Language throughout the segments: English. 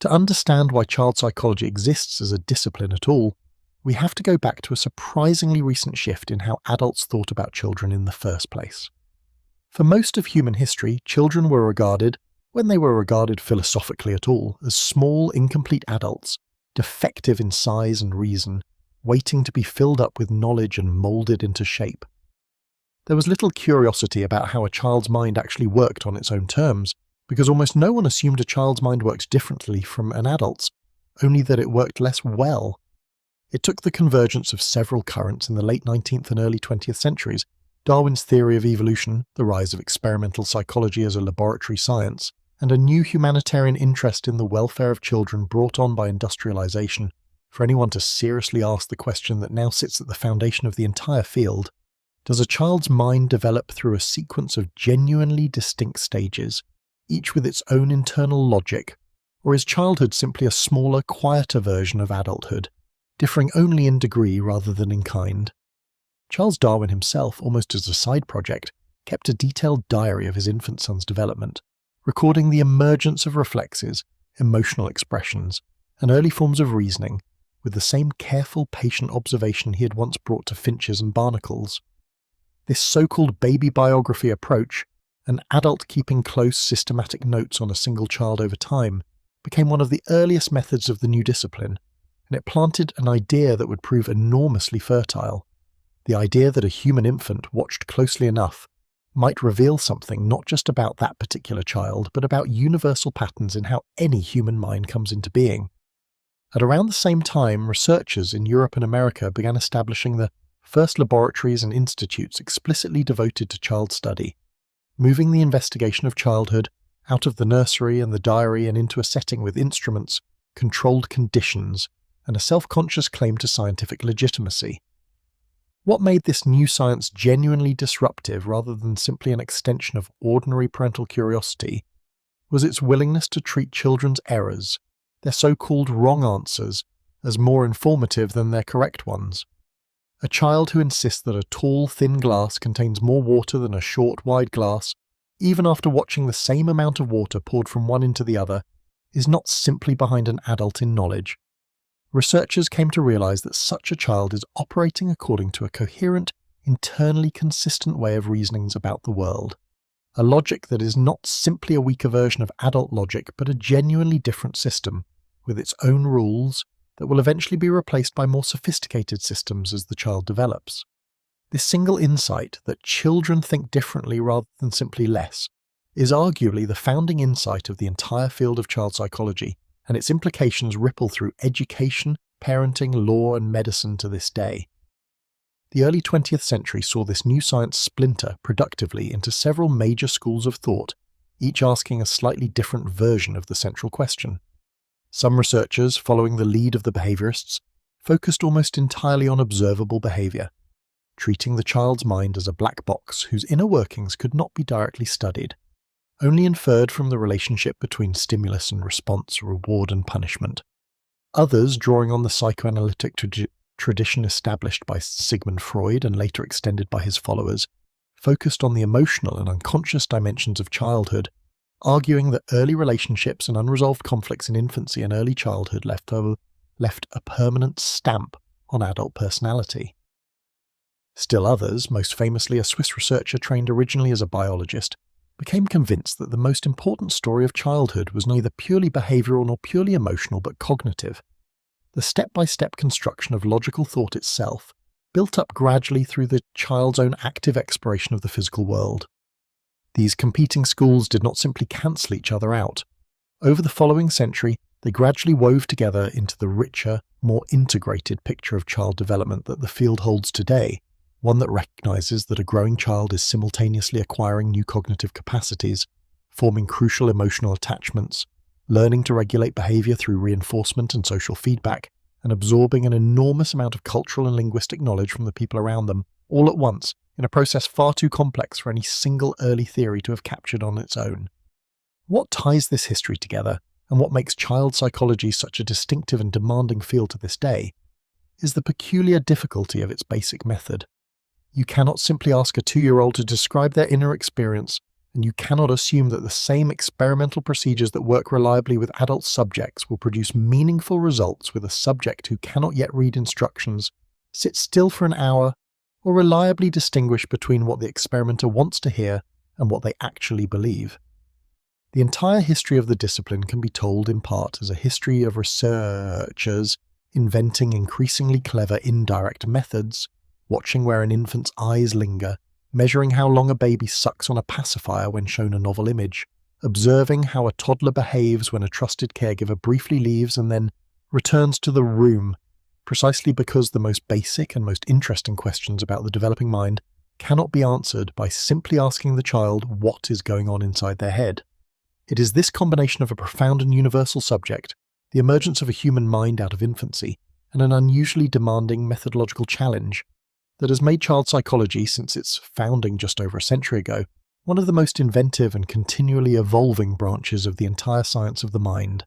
To understand why child psychology exists as a discipline at all, we have to go back to a surprisingly recent shift in how adults thought about children in the first place. For most of human history, children were regarded, when they were regarded philosophically at all, as small, incomplete adults, defective in size and reason, waiting to be filled up with knowledge and moulded into shape. There was little curiosity about how a child's mind actually worked on its own terms, because almost no one assumed a child's mind worked differently from an adult's, only that it worked less well. It took the convergence of several currents in the late 19th and early 20th centuries, Darwin's theory of evolution, the rise of experimental psychology as a laboratory science, and a new humanitarian interest in the welfare of children brought on by industrialization, for anyone to seriously ask the question that now sits at the foundation of the entire field: does a child's mind develop through a sequence of genuinely distinct stages, each with its own internal logic, or is childhood simply a smaller, quieter version of adulthood, differing only in degree rather than in kind? Charles Darwin himself, almost as a side project, kept a detailed diary of his infant son's development, recording the emergence of reflexes, emotional expressions, and early forms of reasoning, with the same careful, patient observation he had once brought to finches and barnacles. This so-called baby biography approach, an adult keeping close, systematic notes on a single child over time, became one of the earliest methods of the new discipline, and it planted an idea that would prove enormously fertile: the idea that a human infant, watched closely enough, might reveal something not just about that particular child, but about universal patterns in how any human mind comes into being. At around the same time, researchers in Europe and America began establishing the first laboratories and institutes explicitly devoted to child study, moving the investigation of childhood out of the nursery and the diary and into a setting with instruments, controlled conditions, and a self-conscious claim to scientific legitimacy. What made this new science genuinely disruptive rather than simply an extension of ordinary parental curiosity was its willingness to treat children's errors, their so-called wrong answers, as more informative than their correct ones. A child who insists that a tall, thin glass contains more water than a short, wide glass, even after watching the same amount of water poured from one into the other, is not simply behind an adult in knowledge. Researchers came to realize that such a child is operating according to a coherent, internally consistent way of reasoning about the world, a logic that is not simply a weaker version of adult logic, but a genuinely different system, with its own rules, that will eventually be replaced by more sophisticated systems as the child develops. This single insight, that children think differently rather than simply less, is arguably the founding insight of the entire field of child psychology, and its implications ripple through education, parenting, law, and medicine to this day. The early 20th century saw this new science splinter productively into several major schools of thought, each asking a slightly different version of the central question. Some researchers, following the lead of the behaviorists, focused almost entirely on observable behavior, treating the child's mind as a black box whose inner workings could not be directly studied, only inferred from the relationship between stimulus and response, reward and punishment. Others, drawing on the psychoanalytic tradition established by Sigmund Freud and later extended by his followers, focused on the emotional and unconscious dimensions of childhood, arguing that early relationships and unresolved conflicts in infancy and early childhood left a permanent stamp on adult personality. Still others, most famously a Swiss researcher trained originally as a biologist, became convinced that the most important story of childhood was neither purely behavioral nor purely emotional but cognitive, the step-by-step construction of logical thought itself, built up gradually through the child's own active exploration of the physical world. These competing schools did not simply cancel each other out. Over the following century, they gradually wove together into the richer, more integrated picture of child development that the field holds today, one that recognizes that a growing child is simultaneously acquiring new cognitive capacities, forming crucial emotional attachments, learning to regulate behavior through reinforcement and social feedback, and absorbing an enormous amount of cultural and linguistic knowledge from the people around them, all at once, in a process far too complex for any single early theory to have captured on its own. What ties this history together, and what makes child psychology such a distinctive and demanding field to this day, is the peculiar difficulty of its basic method. You cannot simply ask a 2-year-old to describe their inner experience and you cannot assume that the same experimental procedures that work reliably with adult subjects will produce meaningful results with a subject who cannot yet read instructions, sit still for an hour, or reliably distinguish between what the experimenter wants to hear and what they actually believe. The entire history of the discipline can be told in part as a history of researchers inventing increasingly clever indirect methods, watching where an infant's eyes linger, measuring how long a baby sucks on a pacifier when shown a novel image, observing how a toddler behaves when a trusted caregiver briefly leaves and then returns to the room, precisely because the most basic and most interesting questions about the developing mind cannot be answered by simply asking the child what is going on inside their head. It is this combination of a profound and universal subject, the emergence of a human mind out of infancy, and an unusually demanding methodological challenge that has made child psychology, since its founding just over a century ago, one of the most inventive and continually evolving branches of the entire science of the mind.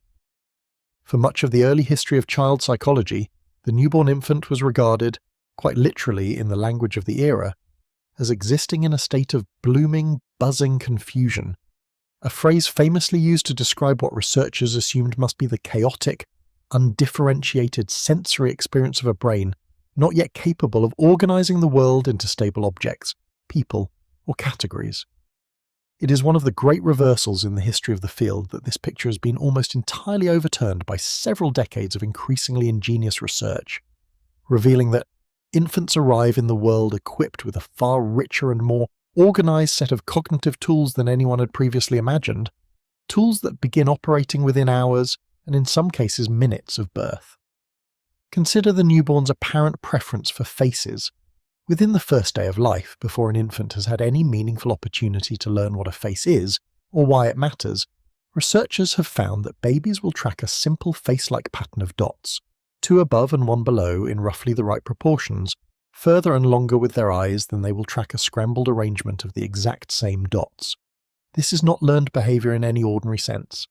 For much of the early history of child psychology, the newborn infant was regarded, quite literally in the language of the era, as existing in a state of blooming, buzzing confusion, a phrase famously used to describe what researchers assumed must be the chaotic, undifferentiated sensory experience of a brain not yet capable of organizing the world into stable objects, people, or categories. It is one of the great reversals in the history of the field that this picture has been almost entirely overturned by several decades of increasingly ingenious research, revealing that infants arrive in the world equipped with a far richer and more organized set of cognitive tools than anyone had previously imagined, tools that begin operating within hours, and in some cases minutes of birth. Consider the newborn's apparent preference for faces. Within the first day of life, before an infant has had any meaningful opportunity to learn what a face is, or why it matters, researchers have found that babies will track a simple face-like pattern of dots, 2 above and 1 below in roughly the right proportions, further and longer with their eyes than they will track a scrambled arrangement of the exact same dots. This is not learned behavior in any ordinary sense.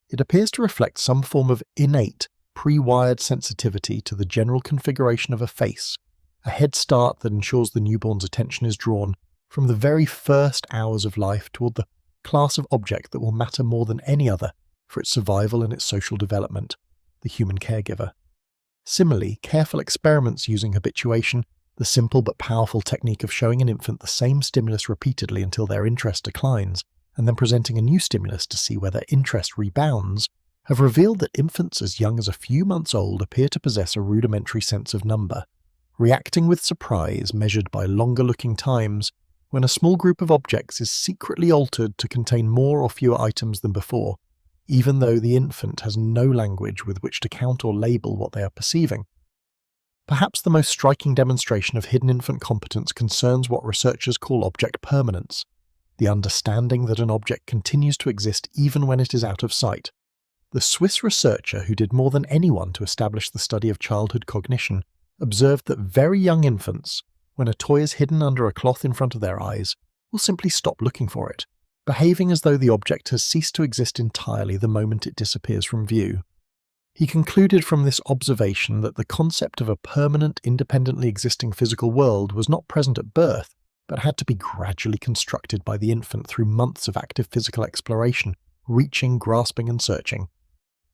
It appears to reflect some form of innate, pre-wired sensitivity to the general configuration of a face, a head start that ensures the newborn's attention is drawn from the very first hours of life toward the class of object that will matter more than any other for its survival and its social development, the human caregiver. Similarly, careful experiments using habituation, the simple but powerful technique of showing an infant the same stimulus repeatedly until their interest declines, and then presenting a new stimulus to see whether interest rebounds, have revealed that infants as young as a few months old appear to possess a rudimentary sense of number, reacting with surprise measured by longer-looking times when a small group of objects is secretly altered to contain more or fewer items than before, even though the infant has no language with which to count or label what they are perceiving. Perhaps the most striking demonstration of hidden infant competence concerns what researchers call object permanence, the understanding that an object continues to exist even when it is out of sight. The Swiss researcher who did more than anyone to establish the study of childhood cognition observed that very young infants, when a toy is hidden under a cloth in front of their eyes, will simply stop looking for it, behaving as though the object has ceased to exist entirely the moment it disappears from view. He concluded from this observation that the concept of a permanent, independently existing physical world was not present at birth, but had to be gradually constructed by the infant through months of active physical exploration, reaching, grasping, and searching.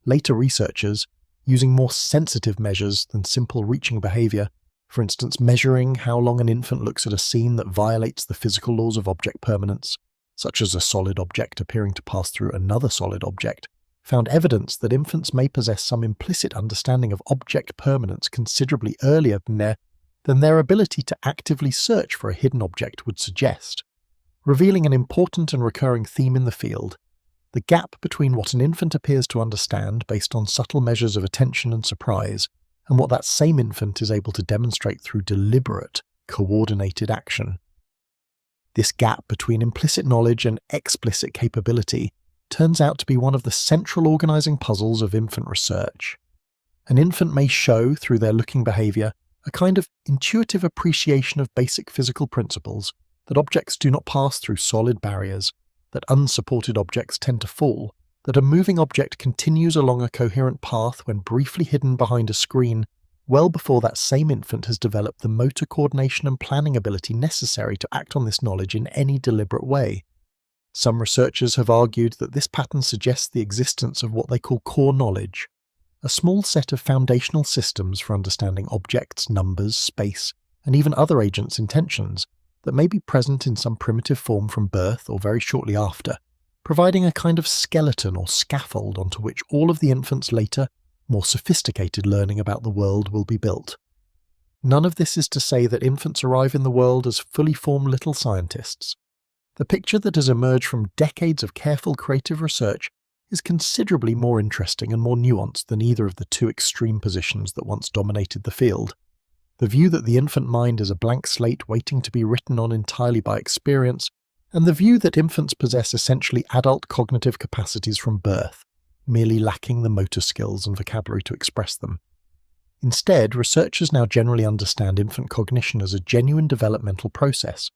Later researchers, using more sensitive measures than simple reaching behavior, for instance measuring how long an infant looks at a scene that violates the physical laws of object permanence, such as a solid object appearing to pass through another solid object, found evidence that infants may possess some implicit understanding of object permanence considerably earlier than their ability to actively search for a hidden object would suggest, revealing an important and recurring theme in the field: the gap between what an infant appears to understand based on subtle measures of attention and surprise, and what that same infant is able to demonstrate through deliberate, coordinated action. This gap between implicit knowledge and explicit capability turns out to be one of the central organizing puzzles of infant research. An infant may show, through their looking behavior, a kind of intuitive appreciation of basic physical principles, that objects do not pass through solid barriers, that unsupported objects tend to fall, that a moving object continues along a coherent path when briefly hidden behind a screen, well before that same infant has developed the motor coordination and planning ability necessary to act on this knowledge in any deliberate way. Some researchers have argued that this pattern suggests the existence of what they call core knowledge, a small set of foundational systems for understanding objects, numbers, space, and even other agents' intentions that may be present in some primitive form from birth or very shortly after, providing a kind of skeleton or scaffold onto which all of the infant's later, more sophisticated learning about the world will be built. None of this is to say that infants arrive in the world as fully formed little scientists. The picture that has emerged from decades of careful creative research is considerably more interesting and more nuanced than either of the two extreme positions that once dominated the field. The view that the infant mind is a blank slate waiting to be written on entirely by experience, and the view that infants possess essentially adult cognitive capacities from birth, merely lacking the motor skills and vocabulary to express them. Instead, researchers now generally understand infant cognition as a genuine developmental process,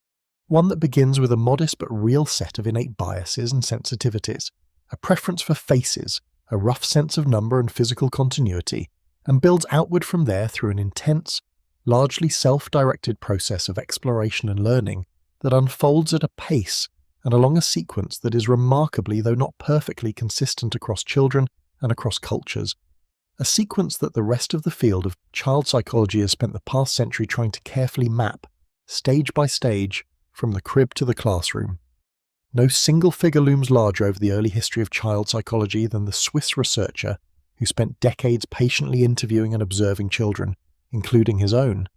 one that begins with a modest but real set of innate biases and sensitivities, a preference for faces, a rough sense of number and physical continuity, and builds outward from there through an intense, largely self-directed process of exploration and learning that unfolds at a pace and along a sequence that is remarkably, though not perfectly, consistent across children and across cultures, a sequence that the rest of the field of child psychology has spent the past century trying to carefully map, stage by stage, from the crib to the classroom. No single figure looms larger over the early history of child psychology than the Swiss researcher who spent decades patiently interviewing and observing children, including his own,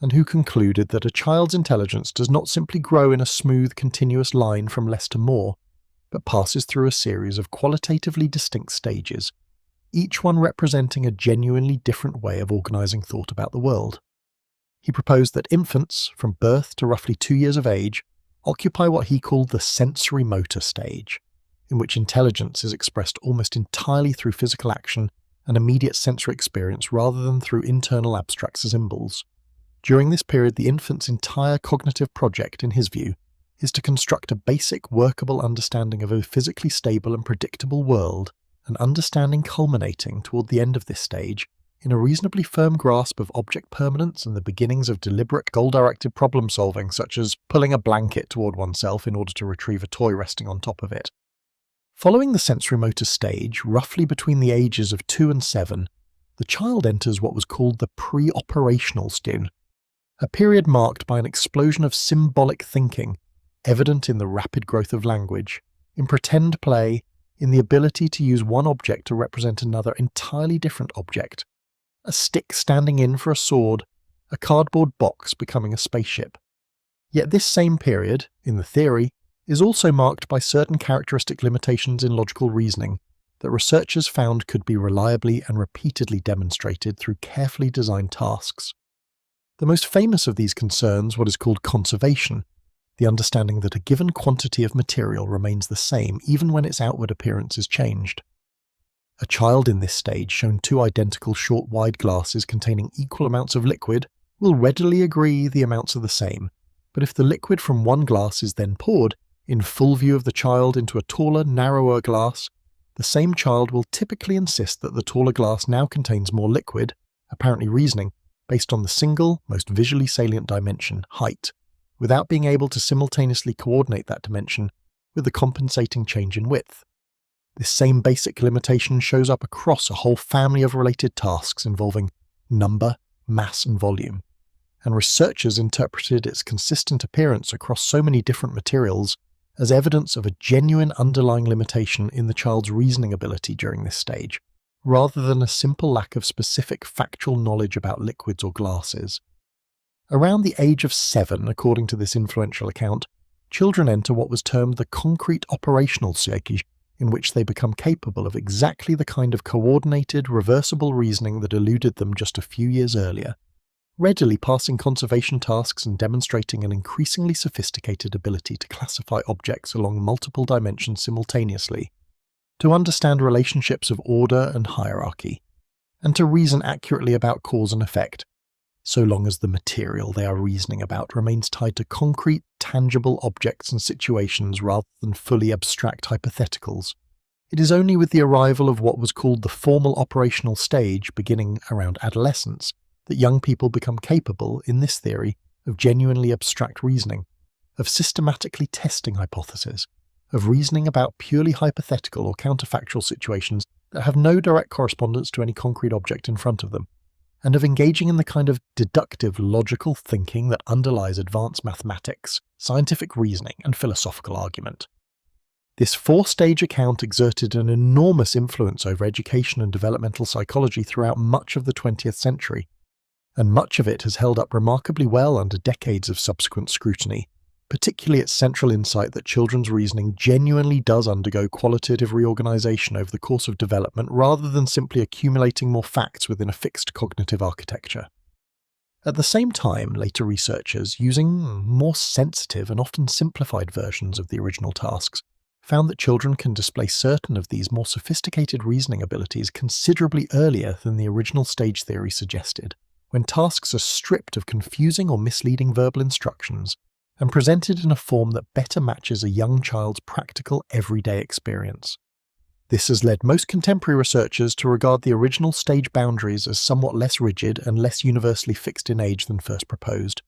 and who concluded that a child's intelligence does not simply grow in a smooth, continuous line from less to more, but passes through a series of qualitatively distinct stages, each one representing a genuinely different way of organizing thought about the world. He proposed that infants, from birth to roughly 2 years of age, occupy what he called the sensory-motor stage, in which intelligence is expressed almost entirely through physical action and immediate sensory experience rather than through internal abstract symbols. During this period, the infant's entire cognitive project, in his view, is to construct a basic, workable understanding of a physically stable and predictable world, an understanding culminating toward the end of this stage in a reasonably firm grasp of object permanence and the beginnings of deliberate, goal-directed problem-solving, such as pulling a blanket toward oneself in order to retrieve a toy resting on top of it. Following the sensory-motor stage, roughly between the ages of 2 and 7, the child enters what was called the pre-operational stage, a period marked by an explosion of symbolic thinking, evident in the rapid growth of language, in pretend play, in the ability to use one object to represent another entirely different object, a stick standing in for a sword, a cardboard box becoming a spaceship. Yet this same period, in the theory, is also marked by certain characteristic limitations in logical reasoning that researchers found could be reliably and repeatedly demonstrated through carefully designed tasks. The most famous of these concerns what is called conservation, the understanding that a given quantity of material remains the same even when its outward appearance is changed. A child in this stage shown 2 identical short wide glasses containing equal amounts of liquid will readily agree the amounts are the same, but if the liquid from one glass is then poured, in full view of the child, into a taller, narrower glass, the same child will typically insist that the taller glass now contains more liquid, apparently reasoning, based on the single, most visually salient dimension, height, without being able to simultaneously coordinate that dimension with the compensating change in width. This same basic limitation shows up across a whole family of related tasks involving number, mass, and volume, and researchers interpreted its consistent appearance across so many different materials as evidence of a genuine underlying limitation in the child's reasoning ability during this stage, rather than a simple lack of specific factual knowledge about liquids or glasses. Around the age of 7, according to this influential account, children enter what was termed the concrete operational stage, in which they become capable of exactly the kind of coordinated, reversible reasoning that eluded them just a few years earlier, readily passing conservation tasks and demonstrating an increasingly sophisticated ability to classify objects along multiple dimensions simultaneously, to understand relationships of order and hierarchy, and to reason accurately about cause and effect, so long as the material they are reasoning about remains tied to concrete, tangible objects and situations rather than fully abstract hypotheticals. It is only with the arrival of what was called the formal operational stage beginning around adolescence that young people become capable, in this theory, of genuinely abstract reasoning, of systematically testing hypotheses, of reasoning about purely hypothetical or counterfactual situations that have no direct correspondence to any concrete object in front of them, and of engaging in the kind of deductive, logical thinking that underlies advanced mathematics, scientific reasoning, and philosophical argument. This four-stage account exerted an enormous influence over education and developmental psychology throughout much of the 20th century, and much of it has held up remarkably well under decades of subsequent scrutiny, particularly its central insight that children's reasoning genuinely does undergo qualitative reorganization over the course of development rather than simply accumulating more facts within a fixed cognitive architecture. At the same time, later researchers, using more sensitive and often simplified versions of the original tasks, found that children can display certain of these more sophisticated reasoning abilities considerably earlier than the original stage theory suggested, when tasks are stripped of confusing or misleading verbal instructions and presented in a form that better matches a young child's practical everyday experience. This has led most contemporary researchers to regard the original stage boundaries as somewhat less rigid and less universally fixed in age than first proposed,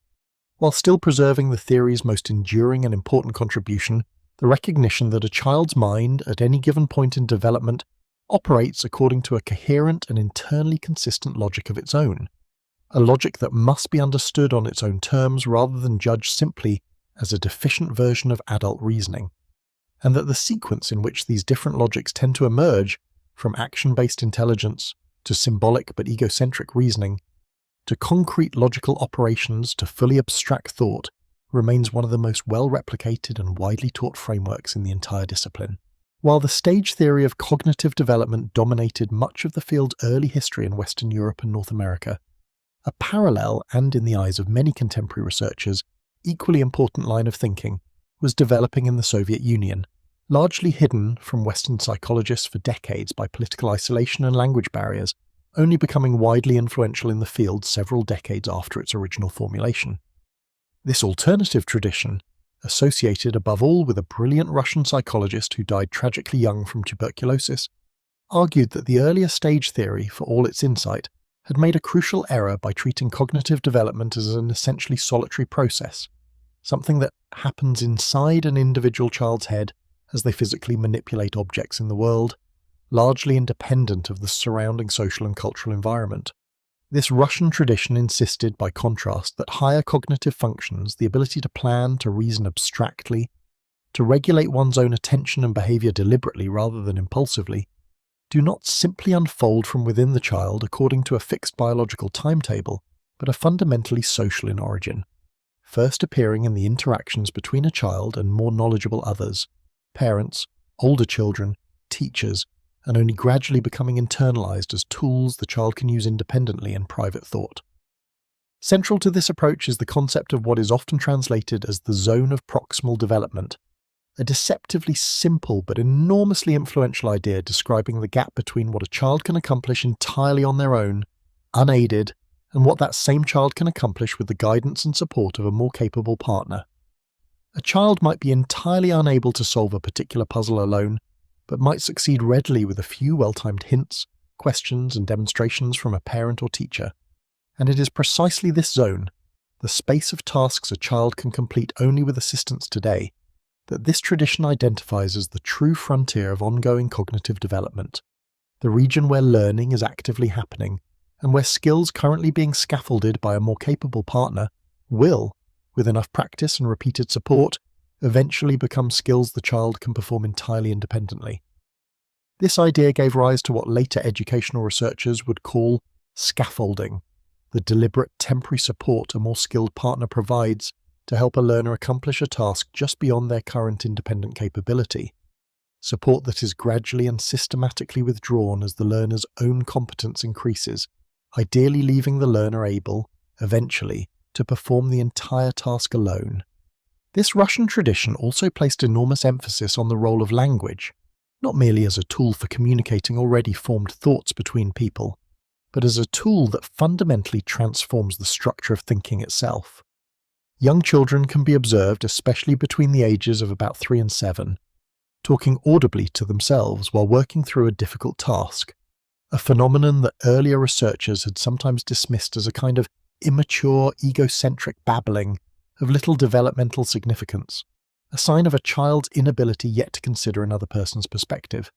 while still preserving the theory's most enduring and important contribution, the recognition that a child's mind, at any given point in development, operates according to a coherent and internally consistent logic of its own, a logic that must be understood on its own terms rather than judged simply as a deficient version of adult reasoning, and that the sequence in which these different logics tend to emerge, from action-based intelligence to symbolic but egocentric reasoning, to concrete logical operations to fully abstract thought, remains one of the most well-replicated and widely taught frameworks in the entire discipline. While the stage theory of cognitive development dominated much of the field's early history in Western Europe and North America, a parallel, and in the eyes of many contemporary researchers, equally important line of thinking was developing in the Soviet Union, largely hidden from Western psychologists for decades by political isolation and language barriers, only becoming widely influential in the field several decades after its original formulation. This alternative tradition, associated above all with a brilliant Russian psychologist who died tragically young from tuberculosis, argued that the earlier stage theory, for all its insight, had made a crucial error by treating cognitive development as an essentially solitary process, something that happens inside an individual child's head as they physically manipulate objects in the world, largely independent of the surrounding social and cultural environment. This Russian tradition insisted, by contrast, that higher cognitive functions, the ability to plan, to reason abstractly, to regulate one's own attention and behavior deliberately rather than impulsively, do not simply unfold from within the child according to a fixed biological timetable, but are fundamentally social in origin, first appearing in the interactions between a child and more knowledgeable others, parents, older children, teachers, and only gradually becoming internalized as tools the child can use independently in private thought. Central to this approach is the concept of what is often translated as the zone of proximal development, a deceptively simple but enormously influential idea describing the gap between what a child can accomplish entirely on their own, unaided, and what that same child can accomplish with the guidance and support of a more capable partner. A child might be entirely unable to solve a particular puzzle alone, but might succeed readily with a few well-timed hints, questions, and demonstrations from a parent or teacher. And it is precisely this zone, the space of tasks a child can complete only with assistance today, that this tradition identifies as the true frontier of ongoing cognitive development, the region where learning is actively happening, and where skills currently being scaffolded by a more capable partner will, with enough practice and repeated support, eventually become skills the child can perform entirely independently. This idea gave rise to what later educational researchers would call scaffolding, the deliberate temporary support a more skilled partner provides to help a learner accomplish a task just beyond their current independent capability, support that is gradually and systematically withdrawn as the learner's own competence increases, ideally leaving the learner able, eventually, to perform the entire task alone. This Russian tradition also placed enormous emphasis on the role of language, not merely as a tool for communicating already formed thoughts between people, but as a tool that fundamentally transforms the structure of thinking itself. Young children can be observed, especially between the ages of about 3 and 7, talking audibly to themselves while working through a difficult task, a phenomenon that earlier researchers had sometimes dismissed as a kind of immature, egocentric babbling of little developmental significance. a sign of a child's inability yet to consider another person's perspective.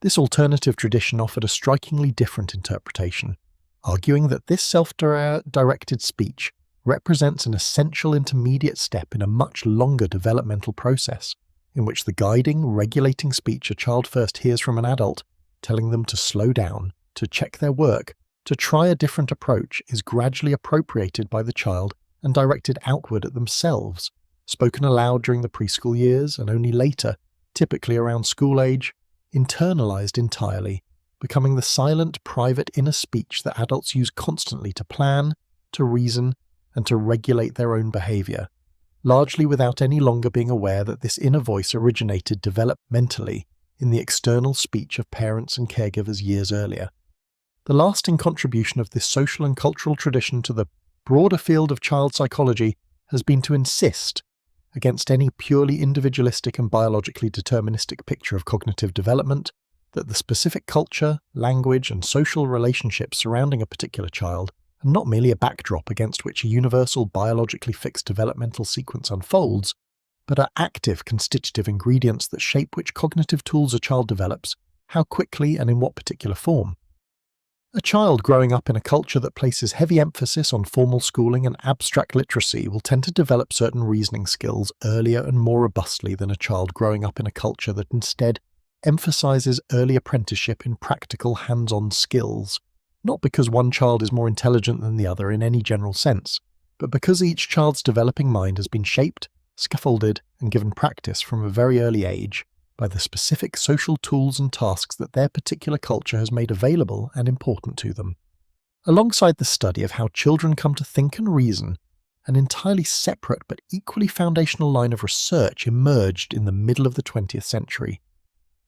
This alternative tradition offered a strikingly different interpretation, arguing that this self-directed speech represents an essential intermediate step in a much longer developmental process, in which the guiding, regulating speech a child first hears from an adult, telling them to slow down, to check their work, to try a different approach, is gradually appropriated by the child and directed outward at themselves, spoken aloud during the preschool years and only later, typically around school age, internalized entirely, becoming the silent, private inner speech that adults use constantly to plan, to reason, and to regulate their own behavior, largely without any longer being aware that this inner voice originated developmentally in the external speech of parents and caregivers years earlier. The lasting contribution of this social and cultural tradition to the broader field of child psychology has been to insist, against any purely individualistic and biologically deterministic picture of cognitive development, that the specific culture, language, and social relationships surrounding a particular child are not merely a backdrop against which a universal biologically fixed developmental sequence unfolds, but are active constitutive ingredients that shape which cognitive tools a child develops, how quickly and in what particular form. A child growing up in a culture that places heavy emphasis on formal schooling and abstract literacy will tend to develop certain reasoning skills earlier and more robustly than a child growing up in a culture that instead emphasizes early apprenticeship in practical, hands-on skills, not because one child is more intelligent than the other in any general sense, but because each child's developing mind has been shaped, scaffolded, and given practice from a very early age by the specific social tools and tasks that their particular culture has made available and important to them. Alongside the study of how children come to think and reason, an entirely separate but equally foundational line of research emerged in the middle of the 20th century,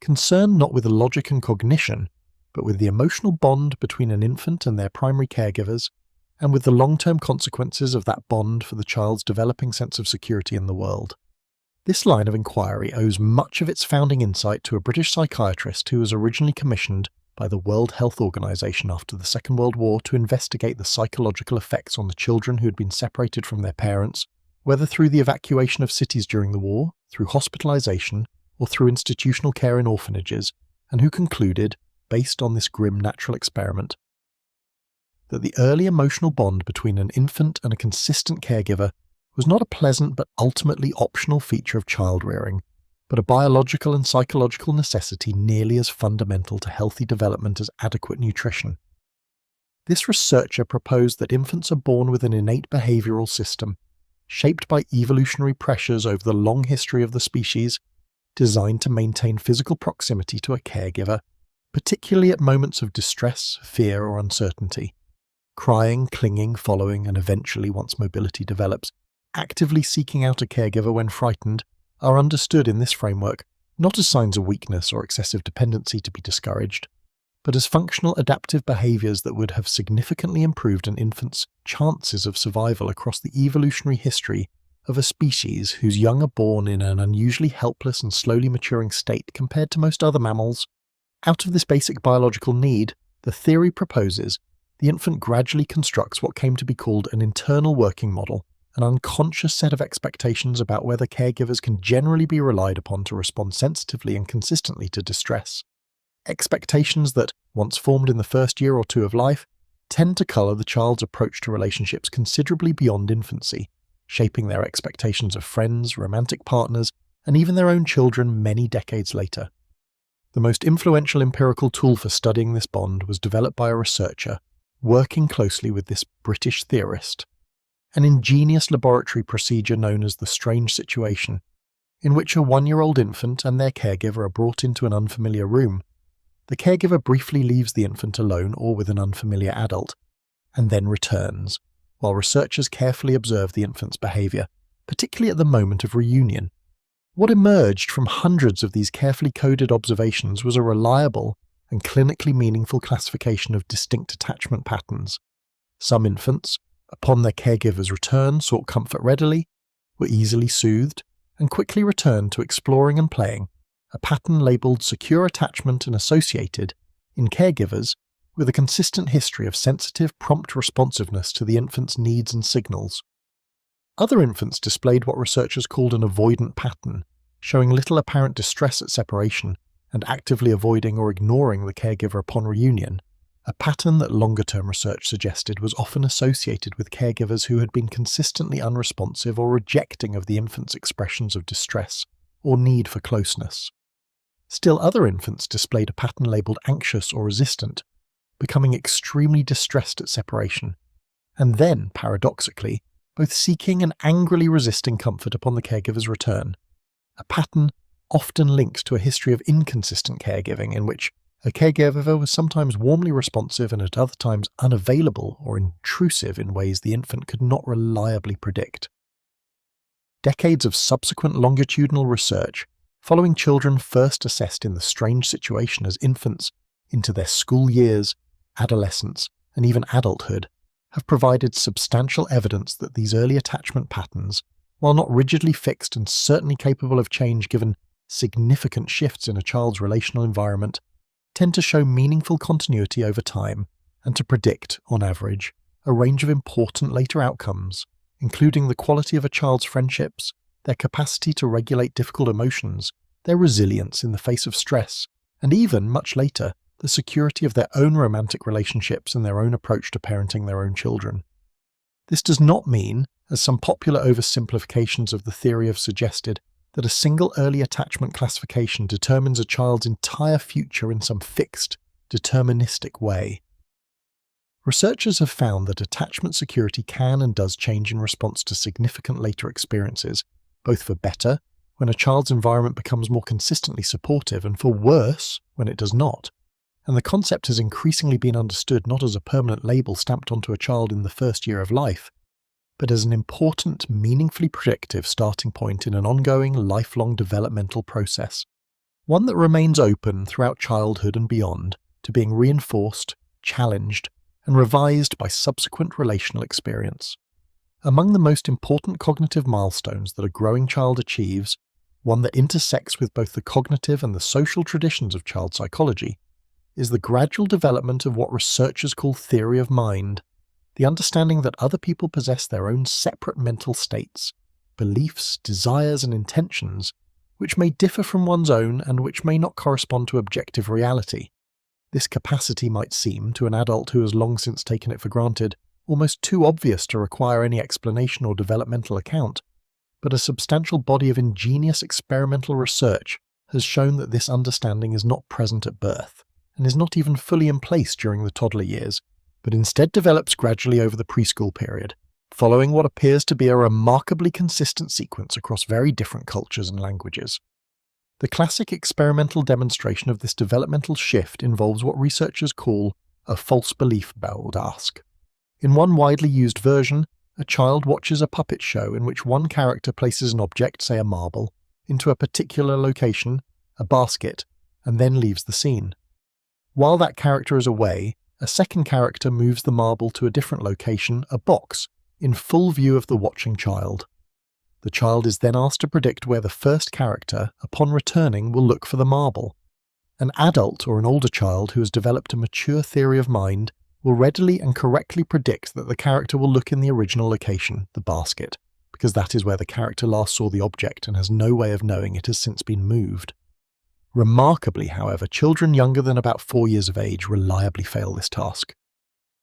concerned not with logic and cognition, but with the emotional bond between an infant and their primary caregivers, and with the long-term consequences of that bond for the child's developing sense of security in the world. This line of inquiry owes much of its founding insight to a British psychiatrist who was originally commissioned by the World Health Organization after the Second World War to investigate the psychological effects on the children who had been separated from their parents, whether through the evacuation of cities during the war, through hospitalization, or through institutional care in orphanages, and who concluded, based on this grim natural experiment, that the early emotional bond between an infant and a consistent caregiver was not a pleasant but ultimately optional feature of child rearing, but a biological and psychological necessity nearly as fundamental to healthy development as adequate nutrition. This researcher proposed that infants are born with an innate behavioral system, shaped by evolutionary pressures over the long history of the species, designed to maintain physical proximity to a caregiver, particularly at moments of distress, fear, or uncertainty. Crying, clinging, following, and eventually, once mobility develops, actively seeking out a caregiver when frightened, are understood in this framework not as signs of weakness or excessive dependency to be discouraged, but as functional adaptive behaviors that would have significantly improved an infant's chances of survival across the evolutionary history of a species whose young are born in an unusually helpless and slowly maturing state compared to most other mammals. Out of this basic biological need, the theory proposes the infant gradually constructs what came to be called an internal working model, an unconscious set of expectations about whether caregivers can generally be relied upon to respond sensitively and consistently to distress. Expectations that, once formed in the first year or two of life, tend to colour the child's approach to relationships considerably beyond infancy, shaping their expectations of friends, romantic partners, and even their own children many decades later. The most influential empirical tool for studying this bond was developed by a researcher working closely with this British theorist, an ingenious laboratory procedure known as the strange situation, in which a 1-year-old infant and their caregiver are brought into an unfamiliar room. The caregiver briefly leaves the infant alone or with an unfamiliar adult, and then returns, while researchers carefully observe the infant's behaviour, particularly at the moment of reunion. What emerged from hundreds of these carefully coded observations was a reliable and clinically meaningful classification of distinct attachment patterns. Some infants, upon their caregiver's return, sought comfort readily, were easily soothed, and quickly returned to exploring and playing, a pattern labelled secure attachment and associated, in caregivers, with a consistent history of sensitive, prompt responsiveness to the infant's needs and signals. Other infants displayed what researchers called an avoidant pattern, showing little apparent distress at separation and actively avoiding or ignoring the caregiver upon reunion, a pattern that longer-term research suggested was often associated with caregivers who had been consistently unresponsive or rejecting of the infant's expressions of distress or need for closeness. Still other infants displayed a pattern labelled anxious or resistant, becoming extremely distressed at separation, and then, paradoxically, both seeking and angrily resisting comfort upon the caregiver's return, a pattern often linked to a history of inconsistent caregiving in which a caregiver was sometimes warmly responsive and at other times unavailable or intrusive in ways the infant could not reliably predict. Decades of subsequent longitudinal research, following children first assessed in the strange situation as infants into their school years, adolescence, and even adulthood, have provided substantial evidence that these early attachment patterns, while not rigidly fixed and certainly capable of change given significant shifts in a child's relational environment, tend to show meaningful continuity over time and to predict, on average, a range of important later outcomes, including the quality of a child's friendships, their capacity to regulate difficult emotions, their resilience in the face of stress, and even, much later, the security of their own romantic relationships and their own approach to parenting their own children. This does not mean, as some popular oversimplifications of the theory have suggested, that a single early attachment classification determines a child's entire future in some fixed, deterministic way. Researchers have found that attachment security can and does change in response to significant later experiences, both for better, when a child's environment becomes more consistently supportive, and for worse, when it does not. And the concept has increasingly been understood not as a permanent label stamped onto a child in the first year of life, but as an important, meaningfully predictive starting point in an ongoing, lifelong developmental process, one that remains open throughout childhood and beyond to being reinforced, challenged, and revised by subsequent relational experience. Among the most important cognitive milestones that a growing child achieves, one that intersects with both the cognitive and the social traditions of child psychology, is the gradual development of what researchers call theory of mind, the understanding that other people possess their own separate mental states, beliefs, desires, and intentions, which may differ from one's own and which may not correspond to objective reality. This capacity might seem, to an adult who has long since taken it for granted, almost too obvious to require any explanation or developmental account, but a substantial body of ingenious experimental research has shown that this understanding is not present at birth, and is not even fully in place during the toddler years, but instead develops gradually over the preschool period, following what appears to be a remarkably consistent sequence across very different cultures and languages. The classic experimental demonstration of this developmental shift involves what researchers call a false belief task. In one widely used version, a child watches a puppet show in which one character places an object, say a marble, into a particular location, a basket, and then leaves the scene. While that character is away, a second character moves the marble to a different location, a box, in full view of the watching child. The child is then asked to predict where the first character, upon returning, will look for the marble. An adult or an older child who has developed a mature theory of mind will readily and correctly predict that the character will look in the original location, the basket, because that is where the character last saw the object and has no way of knowing it has since been moved. Remarkably, however, children younger than about 4 years of age reliably fail this task,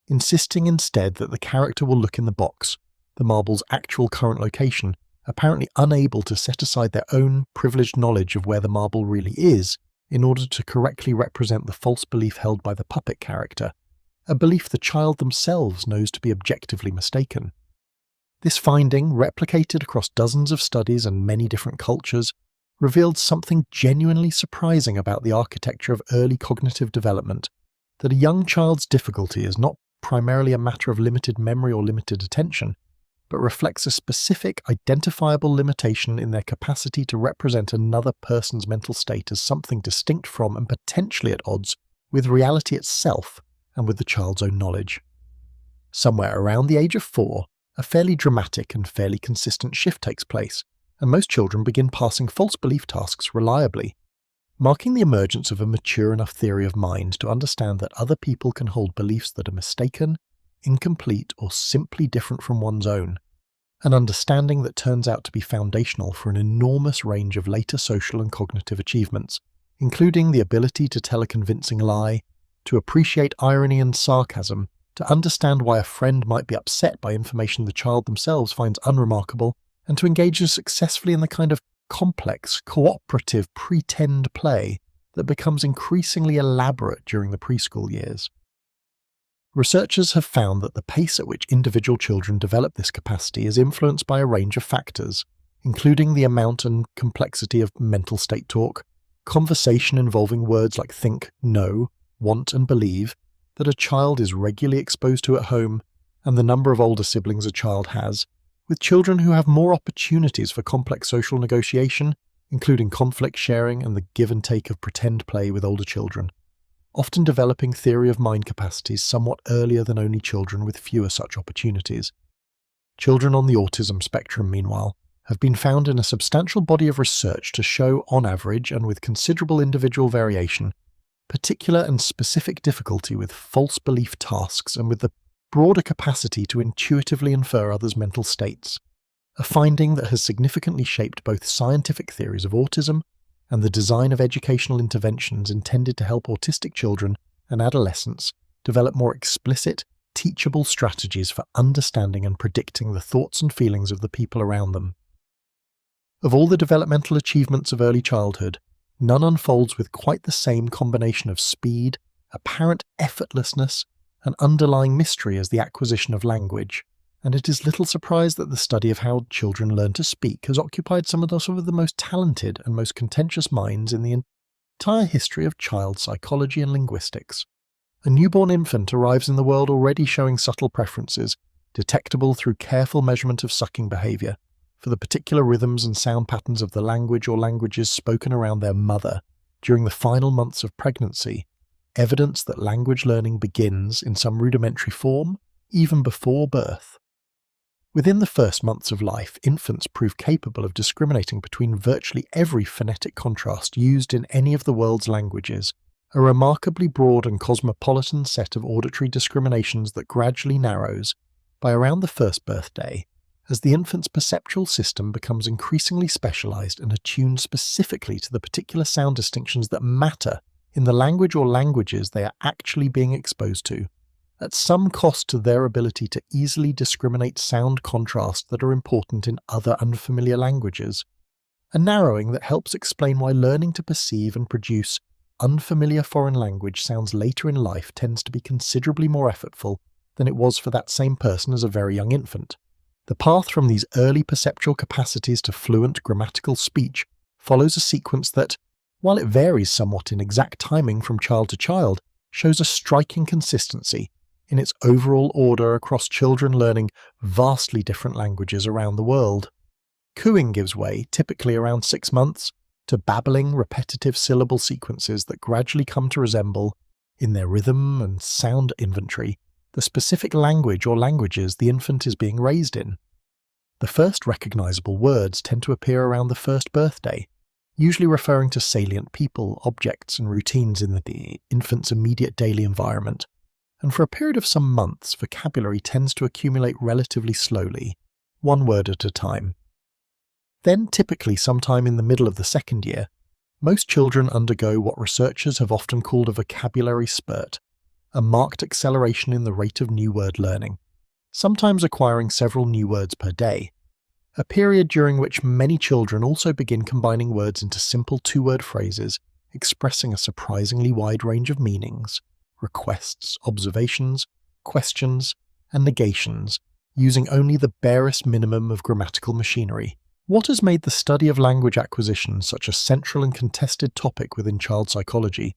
insisting instead that the character will look in the box, the marble's actual current location, apparently unable to set aside their own privileged knowledge of where the marble really is in order to correctly represent the false belief held by the puppet character, a belief the child themselves knows to be objectively mistaken. This finding, replicated across dozens of studies and many different cultures, revealed something genuinely surprising about the architecture of early cognitive development, that a young child's difficulty is not primarily a matter of limited memory or limited attention, but reflects a specific, identifiable limitation in their capacity to represent another person's mental state as something distinct from and potentially at odds with reality itself and with the child's own knowledge. Somewhere around the age of 4, a fairly dramatic and fairly consistent shift takes place, and most children begin passing false belief tasks reliably, marking the emergence of a mature enough theory of mind to understand that other people can hold beliefs that are mistaken, incomplete, or simply different from one's own, an understanding that turns out to be foundational for an enormous range of later social and cognitive achievements, including the ability to tell a convincing lie, to appreciate irony and sarcasm, to understand why a friend might be upset by information the child themselves finds unremarkable, and to engage successfully in the kind of complex, cooperative pretend play that becomes increasingly elaborate during the preschool years. Researchers have found that the pace at which individual children develop this capacity is influenced by a range of factors, including the amount and complexity of mental state talk, conversation involving words like think, know, want and believe that a child is regularly exposed to at home, and the number of older siblings a child has, with children who have more opportunities for complex social negotiation, including conflict sharing and the give and take of pretend play with older children, often developing theory of mind capacities somewhat earlier than only children with fewer such opportunities. Children on the autism spectrum, meanwhile, have been found in a substantial body of research to show, on average and with considerable individual variation, particular and specific difficulty with false belief tasks and with the broader capacity to intuitively infer others' mental states, a finding that has significantly shaped both scientific theories of autism and the design of educational interventions intended to help autistic children and adolescents develop more explicit, teachable strategies for understanding and predicting the thoughts and feelings of the people around them. Of all the developmental achievements of early childhood, none unfolds with quite the same combination of speed, apparent effortlessness, and underlying mystery as the acquisition of language, and it is little surprise that the study of how children learn to speak has occupied some of the most talented and most contentious minds in the entire history of child psychology and linguistics. A newborn infant arrives in the world already showing subtle preferences, detectable through careful measurement of sucking behaviour, for the particular rhythms and sound patterns of the language or languages spoken around their mother during the final months of pregnancy, evidence that language learning begins in some rudimentary form even before birth. Within the first months of life, infants prove capable of discriminating between virtually every phonetic contrast used in any of the world's languages, a remarkably broad and cosmopolitan set of auditory discriminations that gradually narrows, by around the first birthday, as the infant's perceptual system becomes increasingly specialized and attuned specifically to the particular sound distinctions that matter in the language or languages they are actually being exposed to, at some cost to their ability to easily discriminate sound contrasts that are important in other unfamiliar languages, a narrowing that helps explain why learning to perceive and produce unfamiliar foreign language sounds later in life tends to be considerably more effortful than it was for that same person as a very young infant. The path from these early perceptual capacities to fluent grammatical speech follows a sequence that, while it varies somewhat in exact timing from child to child, shows a striking consistency in its overall order across children learning vastly different languages around the world. Cooing gives way, typically around 6 months, to babbling, repetitive syllable sequences that gradually come to resemble, in their rhythm and sound inventory, the specific language or languages the infant is being raised in. The first recognizable words tend to appear around the first birthday, usually referring to salient people, objects, and routines in the infant's immediate daily environment, and for a period of some months, vocabulary tends to accumulate relatively slowly, one word at a time. Then, typically sometime in the middle of the second year, most children undergo what researchers have often called a vocabulary spurt, a marked acceleration in the rate of new word learning, sometimes acquiring several new words per day, a period during which many children also begin combining words into simple two-word phrases expressing a surprisingly wide range of meanings, requests, observations, questions, and negations, using only the barest minimum of grammatical machinery. What has made the study of language acquisition such a central and contested topic within child psychology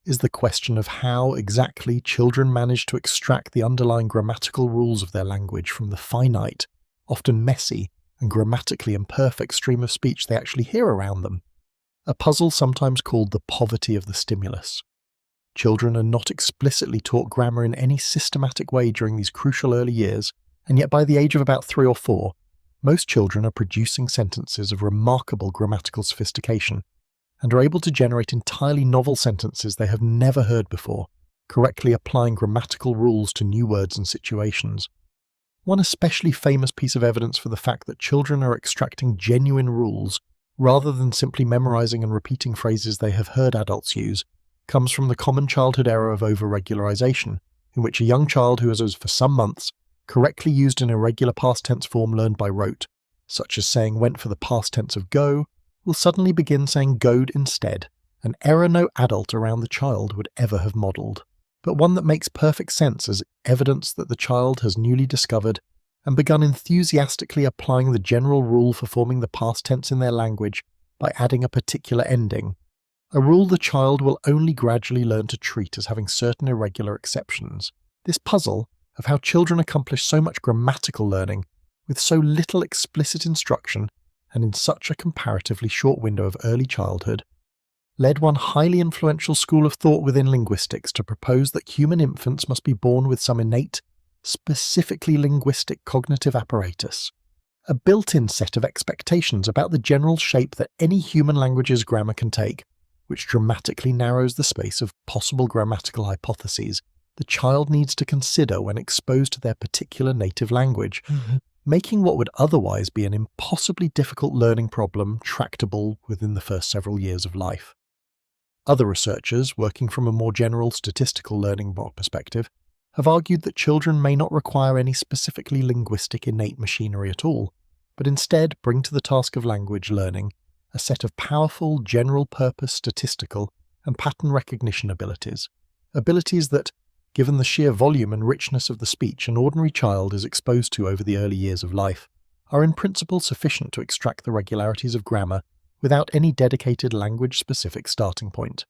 is the question of how exactly children manage to extract the underlying grammatical rules of their language from the finite, often messy, and grammatically imperfect stream of speech they actually hear around them, a puzzle sometimes called the poverty of the stimulus. Children are not explicitly taught grammar in any systematic way during these crucial early years, and yet by the age of about 3 or 4, most children are producing sentences of remarkable grammatical sophistication, and are able to generate entirely novel sentences they have never heard before, correctly applying grammatical rules to new words and situations. One especially famous piece of evidence for the fact that children are extracting genuine rules rather than simply memorizing and repeating phrases they have heard adults use comes from the common childhood error of over-regularization, in which a young child who has for some months correctly used an irregular past tense form learned by rote, such as saying went for the past tense of go, will suddenly begin saying goed instead, an error no adult around the child would ever have modelled, but one that makes perfect sense as evidence that the child has newly discovered and begun enthusiastically applying the general rule for forming the past tense in their language by adding a particular ending, a rule the child will only gradually learn to treat as having certain irregular exceptions. This puzzle of how children accomplish so much grammatical learning with so little explicit instruction and in such a comparatively short window of early childhood led one highly influential school of thought within linguistics to propose that human infants must be born with some innate, specifically linguistic cognitive apparatus, a built-in set of expectations about the general shape that any human language's grammar can take, which dramatically narrows the space of possible grammatical hypotheses the child needs to consider when exposed to their particular native language, making what would otherwise be an impossibly difficult learning problem tractable within the first several years of life. Other researchers, working from a more general statistical learning perspective, have argued that children may not require any specifically linguistic innate machinery at all, but instead bring to the task of language learning a set of powerful general-purpose statistical and pattern recognition abilities that, given the sheer volume and richness of the speech an ordinary child is exposed to over the early years of life, are in principle sufficient to extract the regularities of grammar without any dedicated language-specific starting point.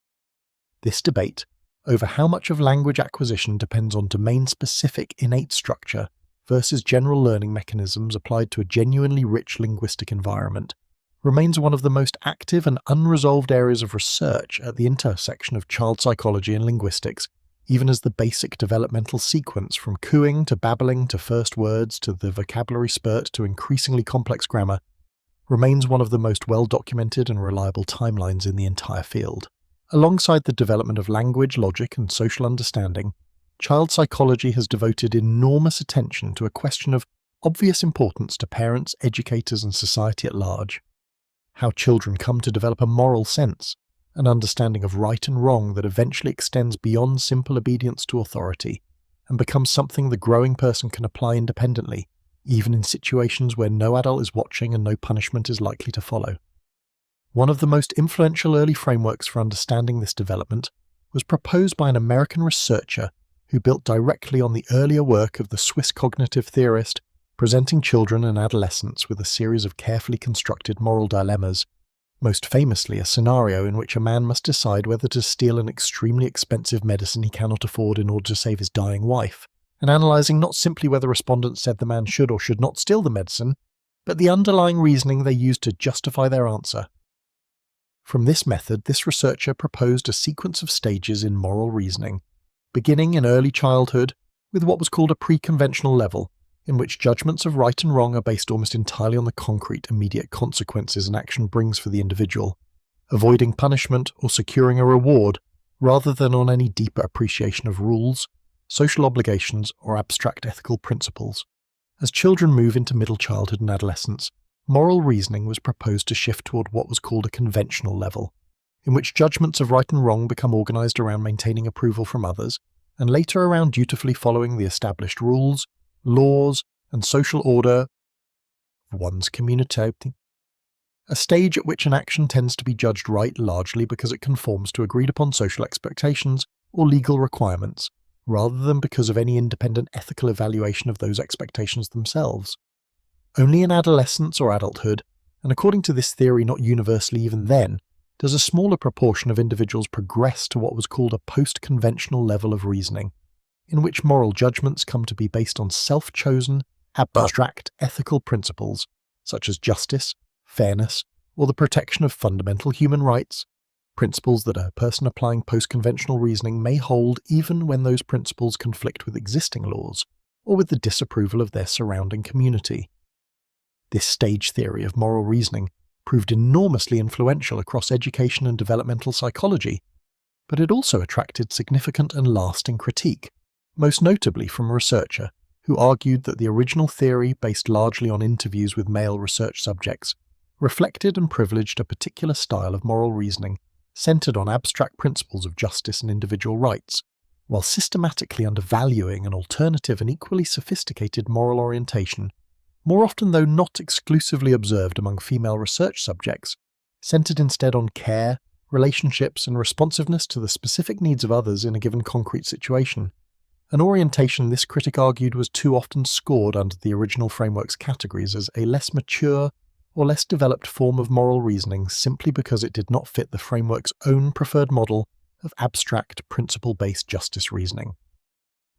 This debate over how much of language acquisition depends on domain-specific innate structure versus general learning mechanisms applied to a genuinely rich linguistic environment remains one of the most active and unresolved areas of research at the intersection of child psychology and linguistics, even as the basic developmental sequence from cooing to babbling to first words to the vocabulary spurt to increasingly complex grammar remains one of the most well-documented and reliable timelines in the entire field. Alongside the development of language, logic, and social understanding, child psychology has devoted enormous attention to a question of obvious importance to parents, educators, and society at large: how children come to develop a moral sense, an understanding of right and wrong that eventually extends beyond simple obedience to authority and becomes something the growing person can apply independently, even in situations where no adult is watching and no punishment is likely to follow. One of the most influential early frameworks for understanding this development was proposed by an American researcher who built directly on the earlier work of the Swiss cognitive theorist, presenting children and adolescents with a series of carefully constructed moral dilemmas, most famously a scenario in which a man must decide whether to steal an extremely expensive medicine he cannot afford in order to save his dying wife, and analysing not simply whether respondents said the man should or should not steal the medicine, but the underlying reasoning they used to justify their answer. From this method, this researcher proposed a sequence of stages in moral reasoning, beginning in early childhood with what was called a pre-conventional level, in which judgments of right and wrong are based almost entirely on the concrete, immediate consequences an action brings for the individual, avoiding punishment or securing a reward rather than on any deeper appreciation of rules, social obligations, or abstract ethical principles. As children move into middle childhood and adolescence, moral reasoning was proposed to shift toward what was called a conventional level, in which judgments of right and wrong become organized around maintaining approval from others, and later around dutifully following the established rules, laws, and social order of one's community, a stage at which an action tends to be judged right largely because it conforms to agreed-upon social expectations or legal requirements, rather than because of any independent ethical evaluation of those expectations themselves. Only in adolescence or adulthood, and according to this theory not universally even then, does a smaller proportion of individuals progress to what was called a post-conventional level of reasoning, in which moral judgments come to be based on self-chosen, abstract ethical principles, such as justice, fairness, or the protection of fundamental human rights, principles that a person applying post-conventional reasoning may hold even when those principles conflict with existing laws, or with the disapproval of their surrounding community. This stage theory of moral reasoning proved enormously influential across education and developmental psychology, but it also attracted significant and lasting critique, most notably from a researcher who argued that the original theory, based largely on interviews with male research subjects, reflected and privileged a particular style of moral reasoning centered on abstract principles of justice and individual rights, while systematically undervaluing an alternative and equally sophisticated moral orientation, more often though not exclusively observed among female research subjects, centered instead on care, relationships, and responsiveness to the specific needs of others in a given concrete situation, an orientation this critic argued was too often scored under the original framework's categories as a less mature or less developed form of moral reasoning simply because it did not fit the framework's own preferred model of abstract, principle-based justice reasoning.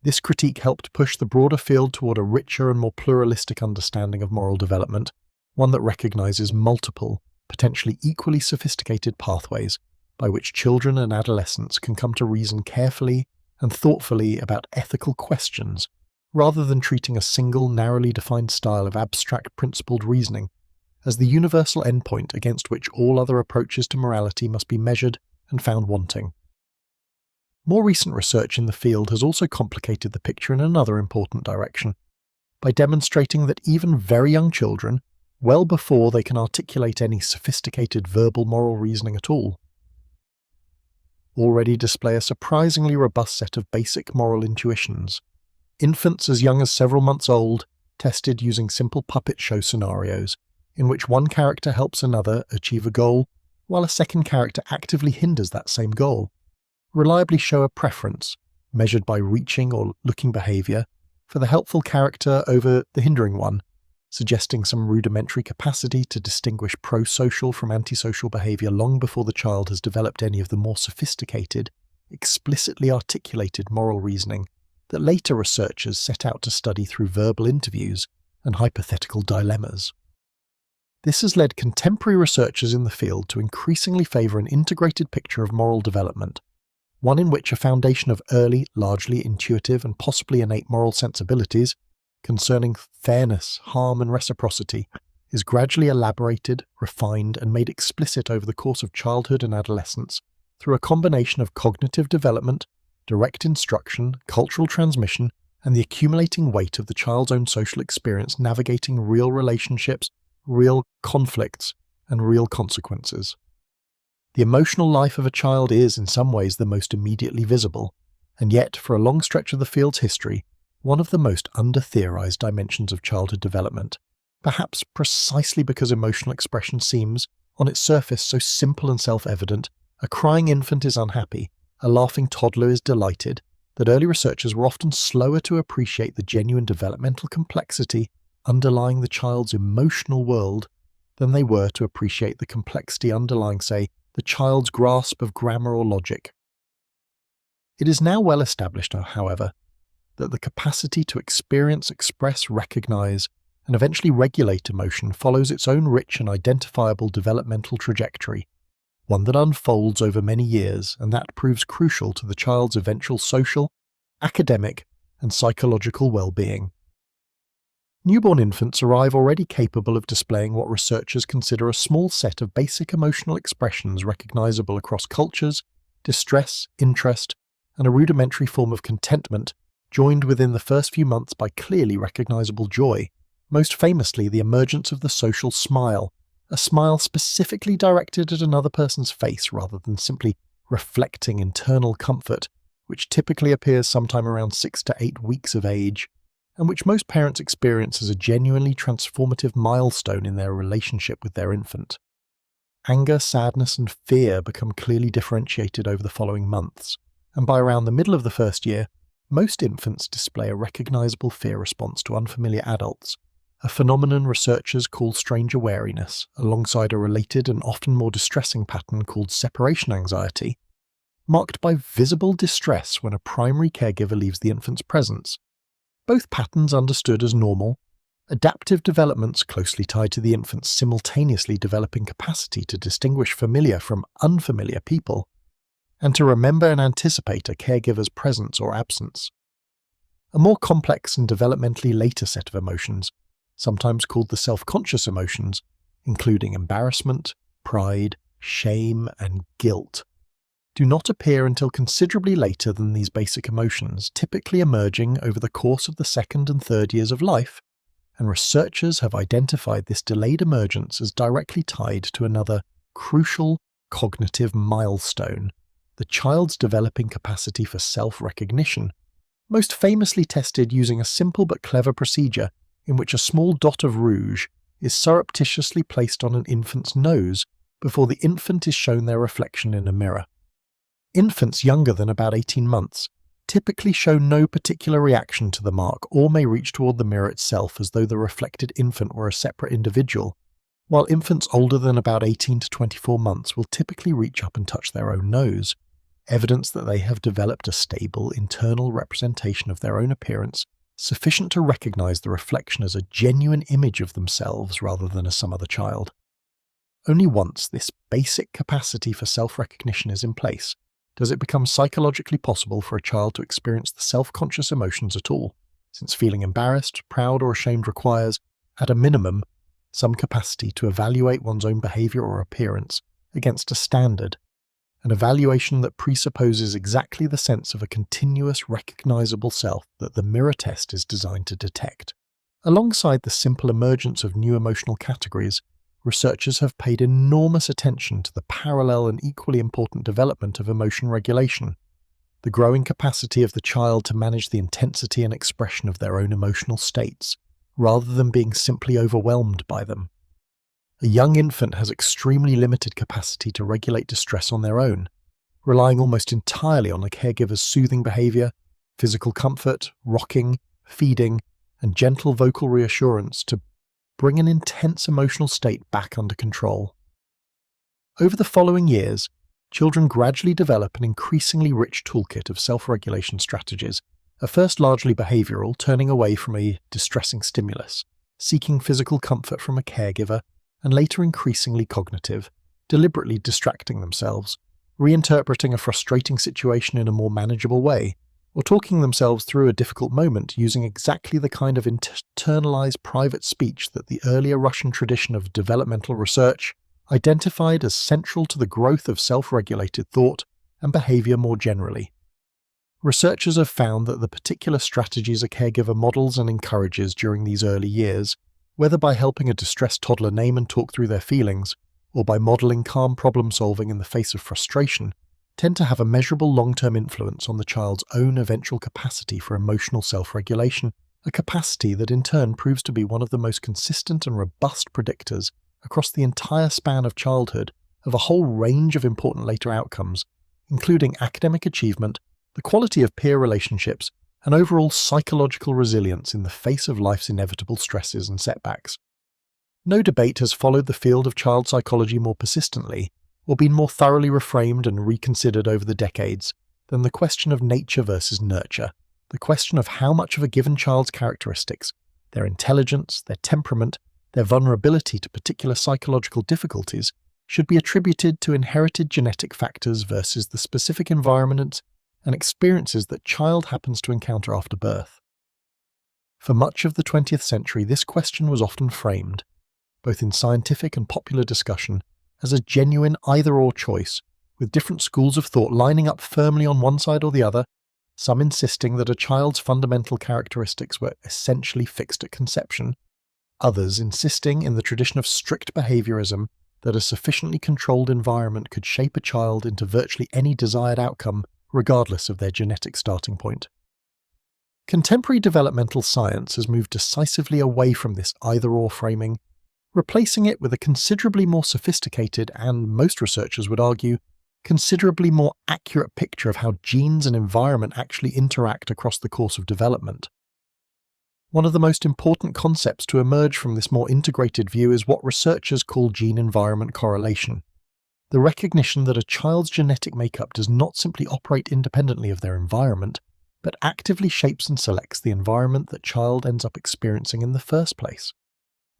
This critique helped push the broader field toward a richer and more pluralistic understanding of moral development, one that recognizes multiple, potentially equally sophisticated pathways by which children and adolescents can come to reason carefully and thoughtfully about ethical questions, rather than treating a single, narrowly defined style of abstract principled reasoning as the universal endpoint against which all other approaches to morality must be measured and found wanting. More recent research in the field has also complicated the picture in another important direction, by demonstrating that even very young children, well before they can articulate any sophisticated verbal moral reasoning at all, already display a surprisingly robust set of basic moral intuitions. Infants as young as several months old, tested using simple puppet show scenarios, in which one character helps another achieve a goal, while a second character actively hinders that same goal, reliably show a preference, measured by reaching or looking behaviour, for the helpful character over the hindering one, suggesting some rudimentary capacity to distinguish pro-social from antisocial behaviour long before the child has developed any of the more sophisticated, explicitly articulated moral reasoning that later researchers set out to study through verbal interviews and hypothetical dilemmas. This has led contemporary researchers in the field to increasingly favour an integrated picture of moral development, one in which a foundation of early, largely intuitive and possibly innate moral sensibilities concerning fairness, harm, and reciprocity is gradually elaborated, refined, and made explicit over the course of childhood and adolescence through a combination of cognitive development, direct instruction, cultural transmission, and the accumulating weight of the child's own social experience navigating real relationships, real conflicts, and real consequences. The emotional life of a child is, in some ways, the most immediately visible, and yet, for a long stretch of the field's history, one of the most under-theorized dimensions of childhood development, perhaps precisely because emotional expression seems, on its surface, so simple and self-evident. A crying infant is unhappy, a laughing toddler is delighted, that early researchers were often slower to appreciate the genuine developmental complexity underlying the child's emotional world than they were to appreciate the complexity underlying, say, the child's grasp of grammar or logic. It is now well established, however, that the capacity to experience, express, recognize, and eventually regulate emotion follows its own rich and identifiable developmental trajectory, one that unfolds over many years and that proves crucial to the child's eventual social, academic, and psychological well-being. Newborn infants arrive already capable of displaying what researchers consider a small set of basic emotional expressions recognizable across cultures, distress, interest, and a rudimentary form of contentment joined within the first few months by clearly recognizable joy, most famously the emergence of the social smile, a smile specifically directed at another person's face rather than simply reflecting internal comfort, which typically appears sometime around 6 to 8 weeks of age, and which most parents experience as a genuinely transformative milestone in their relationship with their infant. Anger, sadness, and fear become clearly differentiated over the following months, and by around the middle of the first year, most infants display a recognizable fear response to unfamiliar adults, a phenomenon researchers call stranger wariness, alongside a related and often more distressing pattern called separation anxiety, marked by visible distress when a primary caregiver leaves the infant's presence. Both patterns understood as normal, adaptive developments closely tied to the infant's simultaneously developing capacity to distinguish familiar from unfamiliar people, and to remember and anticipate a caregiver's presence or absence. A more complex and developmentally later set of emotions, sometimes called the self-conscious emotions, including embarrassment, pride, shame, and guilt, do not appear until considerably later than these basic emotions, typically emerging over the course of the second and third years of life, and researchers have identified this delayed emergence as directly tied to another crucial cognitive milestone, the child's developing capacity for self-recognition, most famously tested using a simple but clever procedure in which a small dot of rouge is surreptitiously placed on an infant's nose before the infant is shown their reflection in a mirror. Infants younger than about 18 months typically show no particular reaction to the mark or may reach toward the mirror itself as though the reflected infant were a separate individual, while infants older than about 18 to 24 months will typically reach up and touch their own nose, evidence that they have developed a stable internal representation of their own appearance sufficient to recognize the reflection as a genuine image of themselves rather than as some other child. Only once this basic capacity for self-recognition is in place does it become psychologically possible for a child to experience the self-conscious emotions at all, since feeling embarrassed, proud, or ashamed requires, at a minimum, some capacity to evaluate one's own behavior or appearance against a standard, an evaluation that presupposes exactly the sense of a continuous recognizable self that the mirror test is designed to detect. Alongside the simple emergence of new emotional categories, researchers have paid enormous attention to the parallel and equally important development of emotion regulation, the growing capacity of the child to manage the intensity and expression of their own emotional states, rather than being simply overwhelmed by them. A young infant has extremely limited capacity to regulate distress on their own, relying almost entirely on a caregiver's soothing behavior, physical comfort, rocking, feeding, and gentle vocal reassurance to bring an intense emotional state back under control. Over the following years, children gradually develop an increasingly rich toolkit of self-regulation strategies, at first largely behavioral, turning away from a distressing stimulus, seeking physical comfort from a caregiver, and later increasingly cognitive, deliberately distracting themselves, reinterpreting a frustrating situation in a more manageable way, or talking themselves through a difficult moment using exactly the kind of internalized private speech that the earlier Russian tradition of developmental research identified as central to the growth of self-regulated thought and behavior more generally. Researchers have found that the particular strategies a caregiver models and encourages during these early years, whether by helping a distressed toddler name and talk through their feelings, or by modeling calm problem-solving in the face of frustration, tend to have a measurable long-term influence on the child's own eventual capacity for emotional self-regulation, a capacity that in turn proves to be one of the most consistent and robust predictors across the entire span of childhood of a whole range of important later outcomes, including academic achievement, the quality of peer relationships, and overall psychological resilience in the face of life's inevitable stresses and setbacks. No debate has followed the field of child psychology more persistently, or been more thoroughly reframed and reconsidered over the decades, than the question of nature versus nurture, the question of how much of a given child's characteristics, their intelligence, their temperament, their vulnerability to particular psychological difficulties, should be attributed to inherited genetic factors versus the specific environments and experiences that child happens to encounter after birth. For much of the 20th century, this question was often framed, both in scientific and popular discussion, as a genuine either-or choice, with different schools of thought lining up firmly on one side or the other, some insisting that a child's fundamental characteristics were essentially fixed at conception, others insisting in the tradition of strict behaviorism that a sufficiently controlled environment could shape a child into virtually any desired outcome, regardless of their genetic starting point. Contemporary developmental science has moved decisively away from this either-or framing, replacing it with a considerably more sophisticated and, most researchers would argue, considerably more accurate picture of how genes and environment actually interact across the course of development. One of the most important concepts to emerge from this more integrated view is what researchers call gene-environment correlation, the recognition that a child's genetic makeup does not simply operate independently of their environment, but actively shapes and selects the environment that child ends up experiencing in the first place.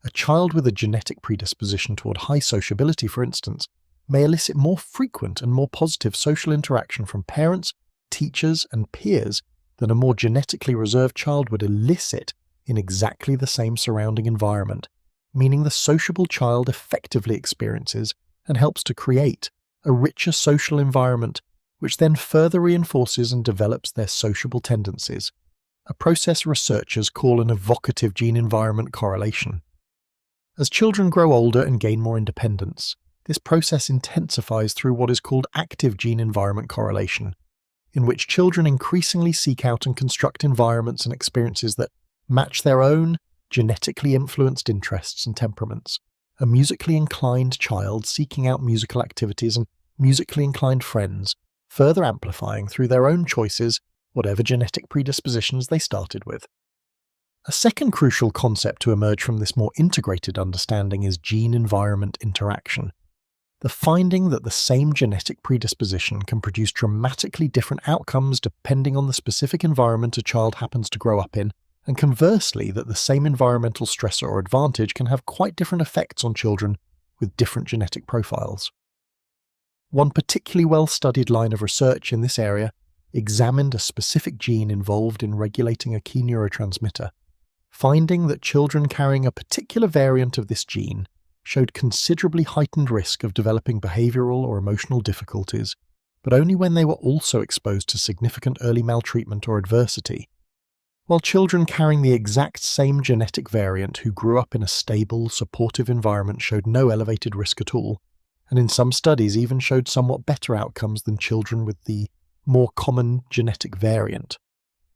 A child with a genetic predisposition toward high sociability, for instance, may elicit more frequent and more positive social interaction from parents, teachers, and peers than a more genetically reserved child would elicit in exactly the same surrounding environment, meaning the sociable child effectively experiences and helps to create a richer social environment which then further reinforces and develops their sociable tendencies, a process researchers call an evocative gene-environment correlation. As children grow older and gain more independence, this process intensifies through what is called active gene-environment correlation, in which children increasingly seek out and construct environments and experiences that match their own genetically influenced interests and temperaments. A musically inclined child seeking out musical activities and musically inclined friends, further amplifying through their own choices whatever genetic predispositions they started with. A second crucial concept to emerge from this more integrated understanding is gene-environment interaction. The finding that the same genetic predisposition can produce dramatically different outcomes depending on the specific environment a child happens to grow up in, and conversely that the same environmental stressor or advantage can have quite different effects on children with different genetic profiles. One particularly well-studied line of research in this area examined a specific gene involved in regulating a key neurotransmitter, finding that children carrying a particular variant of this gene showed considerably heightened risk of developing behavioral or emotional difficulties, but only when they were also exposed to significant early maltreatment or adversity, while children carrying the exact same genetic variant who grew up in a stable, supportive environment showed no elevated risk at all, and in some studies even showed somewhat better outcomes than children with the more common genetic variant,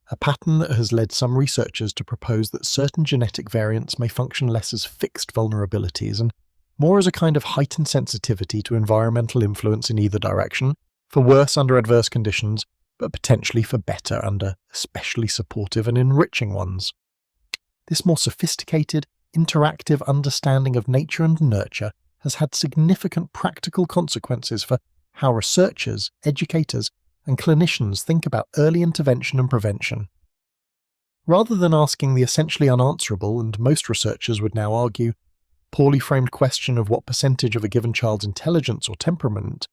a pattern that has led some researchers to propose that certain genetic variants may function less as fixed vulnerabilities and more as a kind of heightened sensitivity to environmental influence in either direction, for worse under adverse conditions, but potentially for better under especially supportive and enriching ones. This more sophisticated, interactive understanding of nature and nurture has had significant practical consequences for how researchers, educators, and clinicians think about early intervention and prevention. Rather than asking the essentially unanswerable, and most researchers would now argue, poorly framed question of what percentage of a given child's intelligence or temperament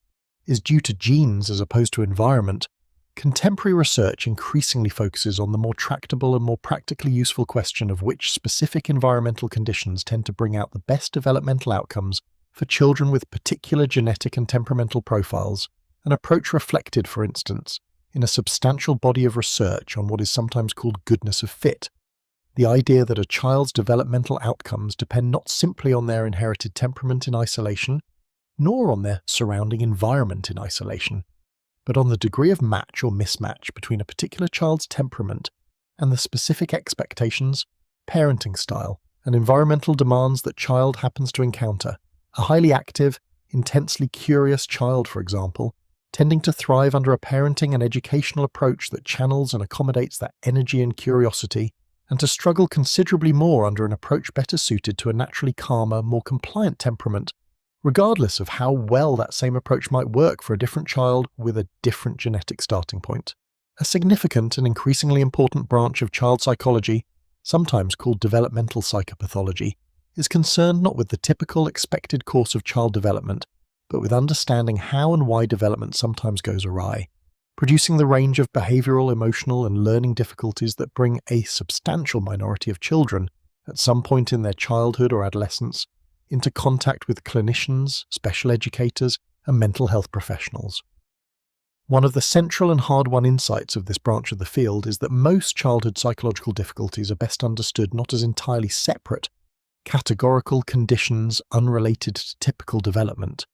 is due to genes as opposed to environment, contemporary research increasingly focuses on the more tractable and more practically useful question of which specific environmental conditions tend to bring out the best developmental outcomes for children with particular genetic and temperamental profiles, an approach reflected, for instance, in a substantial body of research on what is sometimes called goodness of fit, the idea that a child's developmental outcomes depend not simply on their inherited temperament in isolation, nor on their surrounding environment in isolation, but on the degree of match or mismatch between a particular child's temperament and the specific expectations, parenting style, and environmental demands that child happens to encounter. A highly active, intensely curious child, for example, tending to thrive under a parenting and educational approach that channels and accommodates that energy and curiosity, and to struggle considerably more under an approach better suited to a naturally calmer, more compliant temperament, regardless of how well that same approach might work for a different child with a different genetic starting point. A significant and increasingly important branch of child psychology, sometimes called developmental psychopathology, is concerned not with the typical expected course of child development, but with understanding how and why development sometimes goes awry, producing the range of behavioral, emotional, and learning difficulties that bring a substantial minority of children, at some point in their childhood or adolescence, into contact with clinicians, special educators, and mental health professionals. One of the central and hard-won insights of this branch of the field is that most childhood psychological difficulties are best understood not as entirely separate, categorical conditions unrelated to typical development,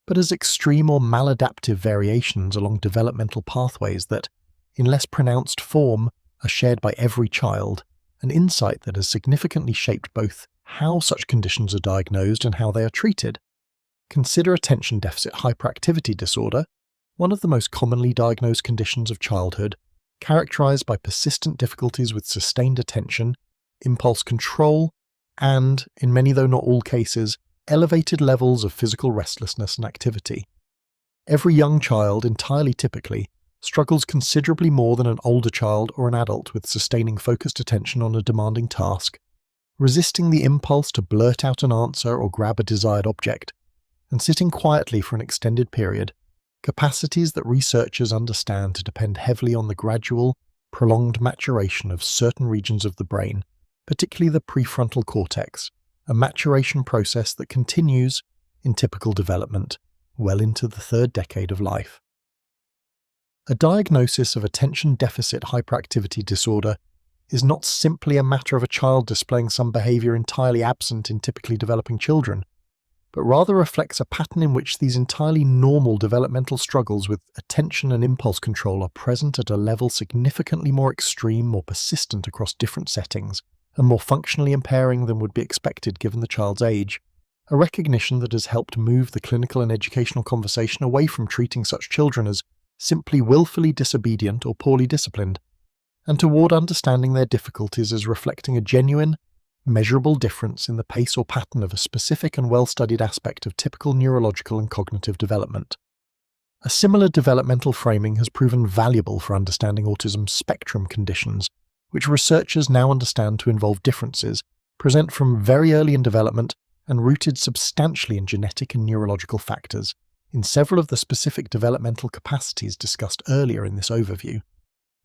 but as extreme or maladaptive variations along developmental pathways that, in less pronounced form, are shared by every child, an insight that has significantly shaped both how such conditions are diagnosed and how they are treated. Consider attention deficit hyperactivity disorder, one of the most commonly diagnosed conditions of childhood, characterized by persistent difficulties with sustained attention, impulse control, and, in many though not all cases, elevated levels of physical restlessness and activity. Every young child, entirely typically, struggles considerably more than an older child or an adult with sustaining focused attention on a demanding task, resisting the impulse to blurt out an answer or grab a desired object, and sitting quietly for an extended period, capacities that researchers understand to depend heavily on the gradual, prolonged maturation of certain regions of the brain, particularly the prefrontal cortex, a maturation process that continues, in typical development, well into the third decade of life. A diagnosis of attention deficit hyperactivity disorder is not simply a matter of a child displaying some behavior entirely absent in typically developing children, but rather reflects a pattern in which these entirely normal developmental struggles with attention and impulse control are present at a level significantly more extreme, more persistent across different settings, and more functionally impairing than would be expected given the child's age. A recognition that has helped move the clinical and educational conversation away from treating such children as simply willfully disobedient or poorly disciplined, and toward understanding their difficulties as reflecting a genuine, measurable difference in the pace or pattern of a specific and well-studied aspect of typical neurological and cognitive development. A similar developmental framing has proven valuable for understanding autism's spectrum conditions, which researchers now understand to involve differences present from very early in development and rooted substantially in genetic and neurological factors, in several of the specific developmental capacities discussed earlier in this overview,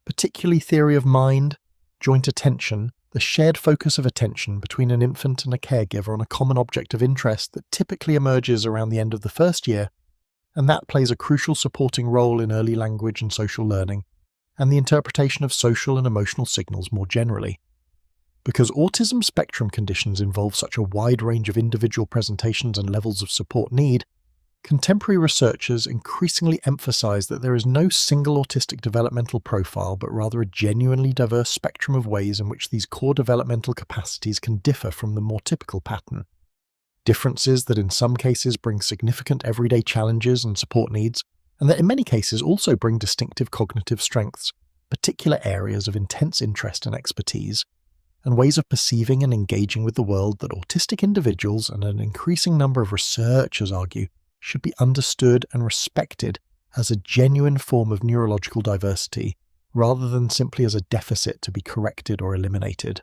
particularly theory of mind, joint attention, the shared focus of attention between an infant and a caregiver on a common object of interest that typically emerges around the end of the first year, and that plays a crucial supporting role in early language and social learning, and the interpretation of social and emotional signals more generally. Because autism spectrum conditions involve such a wide range of individual presentations and levels of support need, contemporary researchers increasingly emphasize that there is no single autistic developmental profile, but rather a genuinely diverse spectrum of ways in which these core developmental capacities can differ from the more typical pattern. Differences that in some cases bring significant everyday challenges and support needs, and that in many cases also bring distinctive cognitive strengths, particular areas of intense interest and expertise, and ways of perceiving and engaging with the world that autistic individuals and an increasing number of researchers argue should be understood and respected as a genuine form of neurological diversity, rather than simply as a deficit to be corrected or eliminated.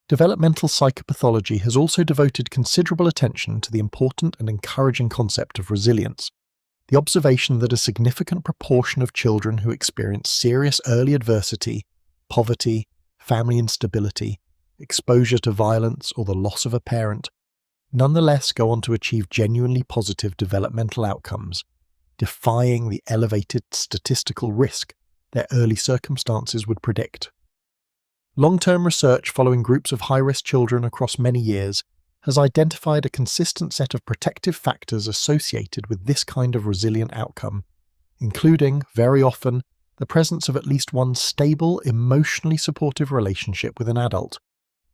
Developmental psychopathology has also devoted considerable attention to the important and encouraging concept of resilience, the observation that a significant proportion of children who experience serious early adversity, poverty, family instability, exposure to violence, or the loss of a parent nonetheless go on to achieve genuinely positive developmental outcomes, defying the elevated statistical risk their early circumstances would predict. Long-term research following groups of high-risk children across many years has identified a consistent set of protective factors associated with this kind of resilient outcome, including, very often, the presence of at least one stable, emotionally supportive relationship with an adult,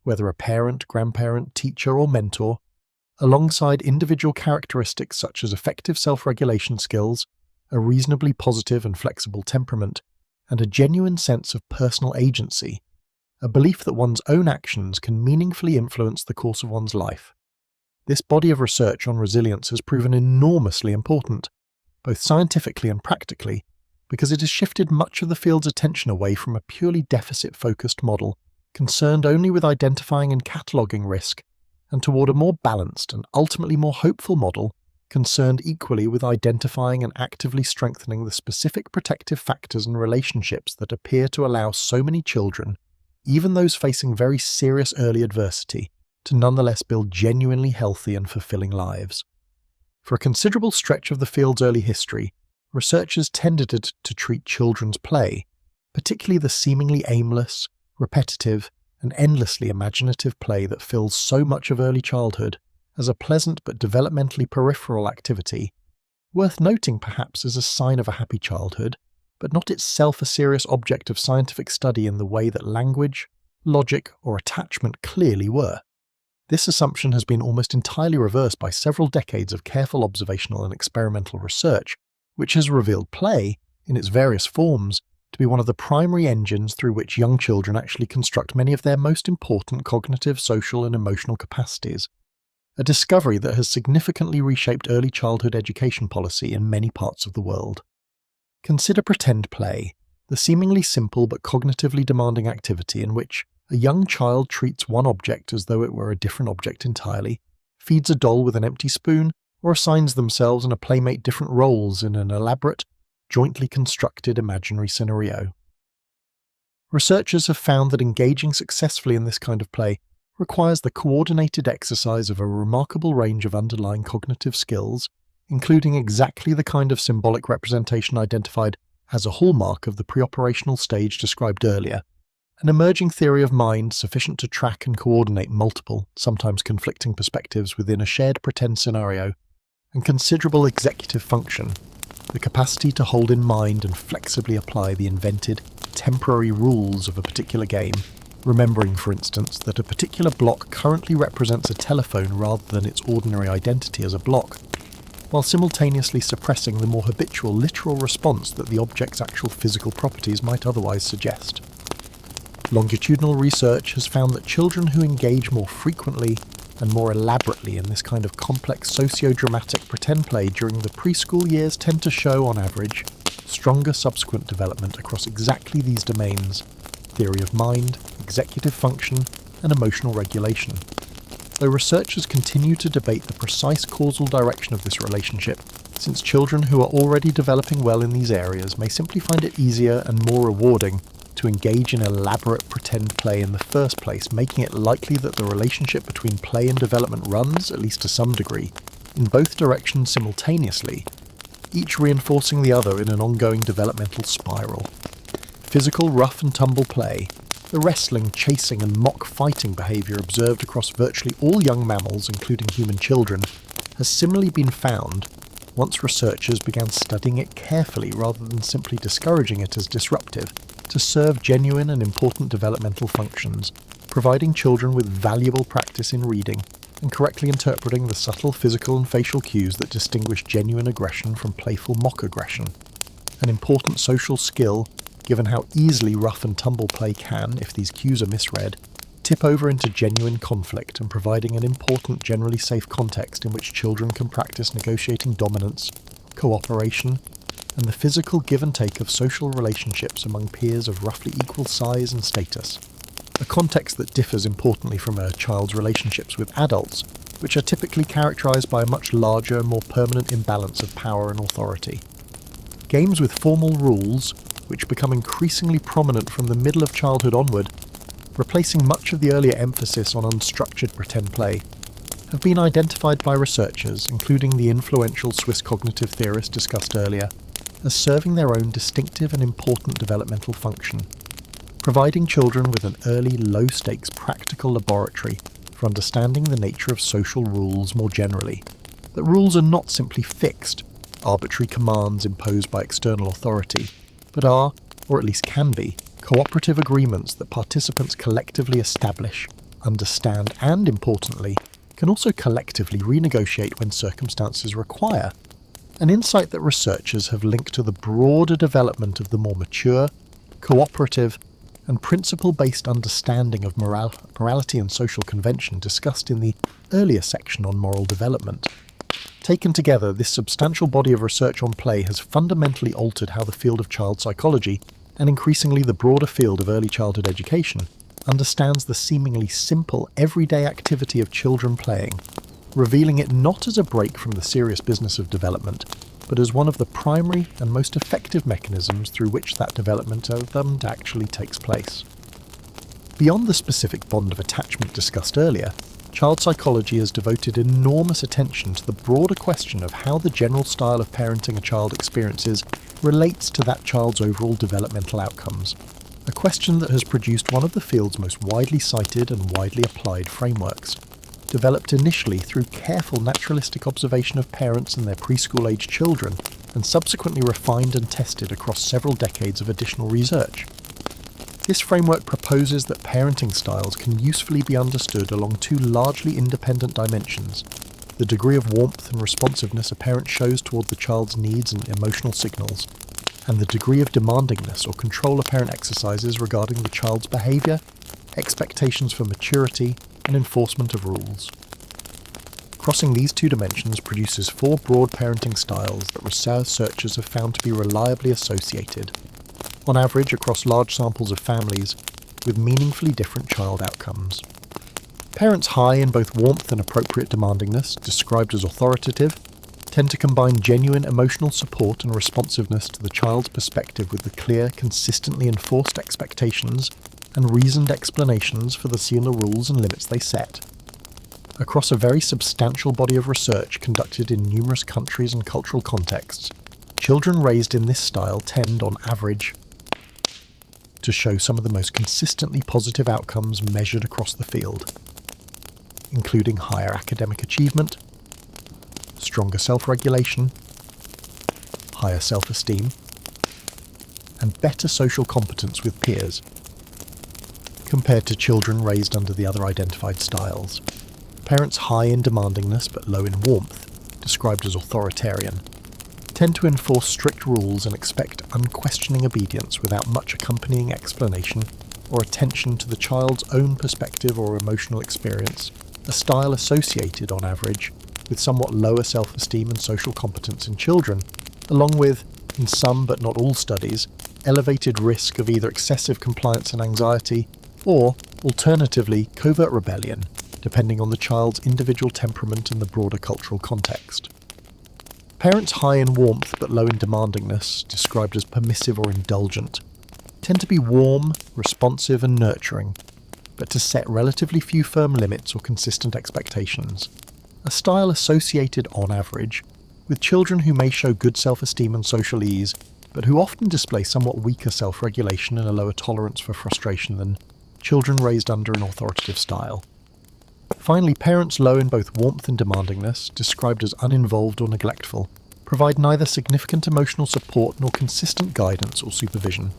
whether a parent, grandparent, teacher, or mentor, alongside individual characteristics such as effective self-regulation skills, a reasonably positive and flexible temperament, and a genuine sense of personal agency, a belief that one's own actions can meaningfully influence the course of one's life. This body of research on resilience has proven enormously important, both scientifically and practically, because it has shifted much of the field's attention away from a purely deficit-focused model concerned only with identifying and cataloguing risk, and toward a more balanced and ultimately more hopeful model concerned equally with identifying and actively strengthening the specific protective factors and relationships that appear to allow so many children, even those facing very serious early adversity, to nonetheless build genuinely healthy and fulfilling lives. For a considerable stretch of the field's early history, researchers tended to treat children's play, particularly the seemingly aimless, repetitive, and endlessly imaginative play that fills so much of early childhood, as a pleasant but developmentally peripheral activity, worth noting perhaps as a sign of a happy childhood, but not itself a serious object of scientific study in the way that language, logic, or attachment clearly were. This assumption has been almost entirely reversed by several decades of careful observational and experimental research, which has revealed play, in its various forms, to be one of the primary engines through which young children actually construct many of their most important cognitive, social, and emotional capacities, a discovery that has significantly reshaped early childhood education policy in many parts of the world. Consider pretend play, the seemingly simple but cognitively demanding activity in which a young child treats one object as though it were a different object entirely, feeds a doll with an empty spoon, or assigns themselves and a playmate different roles in an elaborate, jointly constructed imaginary scenario. Researchers have found that engaging successfully in this kind of play requires the coordinated exercise of a remarkable range of underlying cognitive skills, including exactly the kind of symbolic representation identified as a hallmark of the preoperational stage described earlier, an emerging theory of mind sufficient to track and coordinate multiple, sometimes conflicting perspectives within a shared pretend scenario, and considerable executive function, the capacity to hold in mind and flexibly apply the invented, temporary rules of a particular game, remembering, for instance, that a particular block currently represents a telephone rather than its ordinary identity as a block, while simultaneously suppressing the more habitual literal response that the object's actual physical properties might otherwise suggest. Longitudinal research has found that children who engage more frequently and more elaborately in this kind of complex socio-dramatic pretend play during the preschool years tend to show, on average, stronger subsequent development across exactly these domains: theory of mind, executive function, and emotional regulation. Though researchers continue to debate the precise causal direction of this relationship, since children who are already developing well in these areas may simply find it easier and more rewarding to engage in elaborate pretend play in the first place, making it likely that the relationship between play and development runs, at least to some degree, in both directions simultaneously, each reinforcing the other in an ongoing developmental spiral. Physical rough and tumble play, the wrestling, chasing and mock fighting behaviour observed across virtually all young mammals, including human children, has similarly been found once researchers began studying it carefully rather than simply discouraging it as disruptive, to serve genuine and important developmental functions, providing children with valuable practice in reading and correctly interpreting the subtle physical and facial cues that distinguish genuine aggression from playful mock aggression. An important social skill, given how easily rough and tumble play can, if these cues are misread, tip over into genuine conflict, and providing an important, generally safe context in which children can practice negotiating dominance, cooperation, and the physical give and take of social relationships among peers of roughly equal size and status. A context that differs importantly from a child's relationships with adults, which are typically characterized by a much larger, more permanent imbalance of power and authority. Games with formal rules, which become increasingly prominent from the middle of childhood onward, replacing much of the earlier emphasis on unstructured pretend play, have been identified by researchers, including the influential Swiss cognitive theorist discussed earlier, as serving their own distinctive and important developmental function, providing children with an early, low-stakes practical laboratory for understanding the nature of social rules more generally. That rules are not simply fixed, arbitrary commands imposed by external authority, but are, or at least can be, cooperative agreements that participants collectively establish, understand, and, importantly, can also collectively renegotiate when circumstances require. An insight that researchers have linked to the broader development of the more mature, cooperative, and principle-based understanding of morality and social convention discussed in the earlier section on moral development. Taken together, this substantial body of research on play has fundamentally altered how the field of child psychology, and increasingly the broader field of early childhood education, understands the seemingly simple, everyday activity of children playing, revealing it not as a break from the serious business of development, but as one of the primary and most effective mechanisms through which that development actually takes place. Beyond the specific bond of attachment discussed earlier, child psychology has devoted enormous attention to the broader question of how the general style of parenting a child experiences relates to that child's overall developmental outcomes, a question that has produced one of the field's most widely cited and widely applied frameworks. Developed initially through careful naturalistic observation of parents and their preschool-aged children, and subsequently refined and tested across several decades of additional research. This framework proposes that parenting styles can usefully be understood along two largely independent dimensions: the degree of warmth and responsiveness a parent shows toward the child's needs and emotional signals, and the degree of demandingness or control a parent exercises regarding the child's behaviour, expectations for maturity, and enforcement of rules. Crossing these two dimensions produces four broad parenting styles that researchers have found to be reliably associated, on average across large samples of families, with meaningfully different child outcomes. Parents high in both warmth and appropriate demandingness, described as authoritative, tend to combine genuine emotional support and responsiveness to the child's perspective with the clear, consistently enforced expectations and reasoned explanations for the rules and limits they set. Across a very substantial body of research conducted in numerous countries and cultural contexts, Children raised in this style tend, on average, to show some of the most consistently positive outcomes measured across the field, including higher academic achievement, stronger self-regulation, higher self-esteem, and better social competence with peers, compared to children raised under the other identified styles. Parents high in demandingness but low in warmth, described as authoritarian, tend to enforce strict rules and expect unquestioning obedience without much accompanying explanation or attention to the child's own perspective or emotional experience, a style associated, on average, with somewhat lower self-esteem and social competence in children, along with, in some but not all studies, elevated risk of either excessive compliance and anxiety or, alternatively, covert rebellion, depending on the child's individual temperament and the broader cultural context. Parents high in warmth but low in demandingness, described as permissive or indulgent, tend to be warm, responsive and nurturing, but to set relatively few firm limits or consistent expectations, a style associated, on average, with children who may show good self-esteem and social ease, but who often display somewhat weaker self-regulation and a lower tolerance for frustration than children raised under an authoritative style. Finally, parents low in both warmth and demandingness, described as uninvolved or neglectful, provide neither significant emotional support nor consistent guidance or supervision,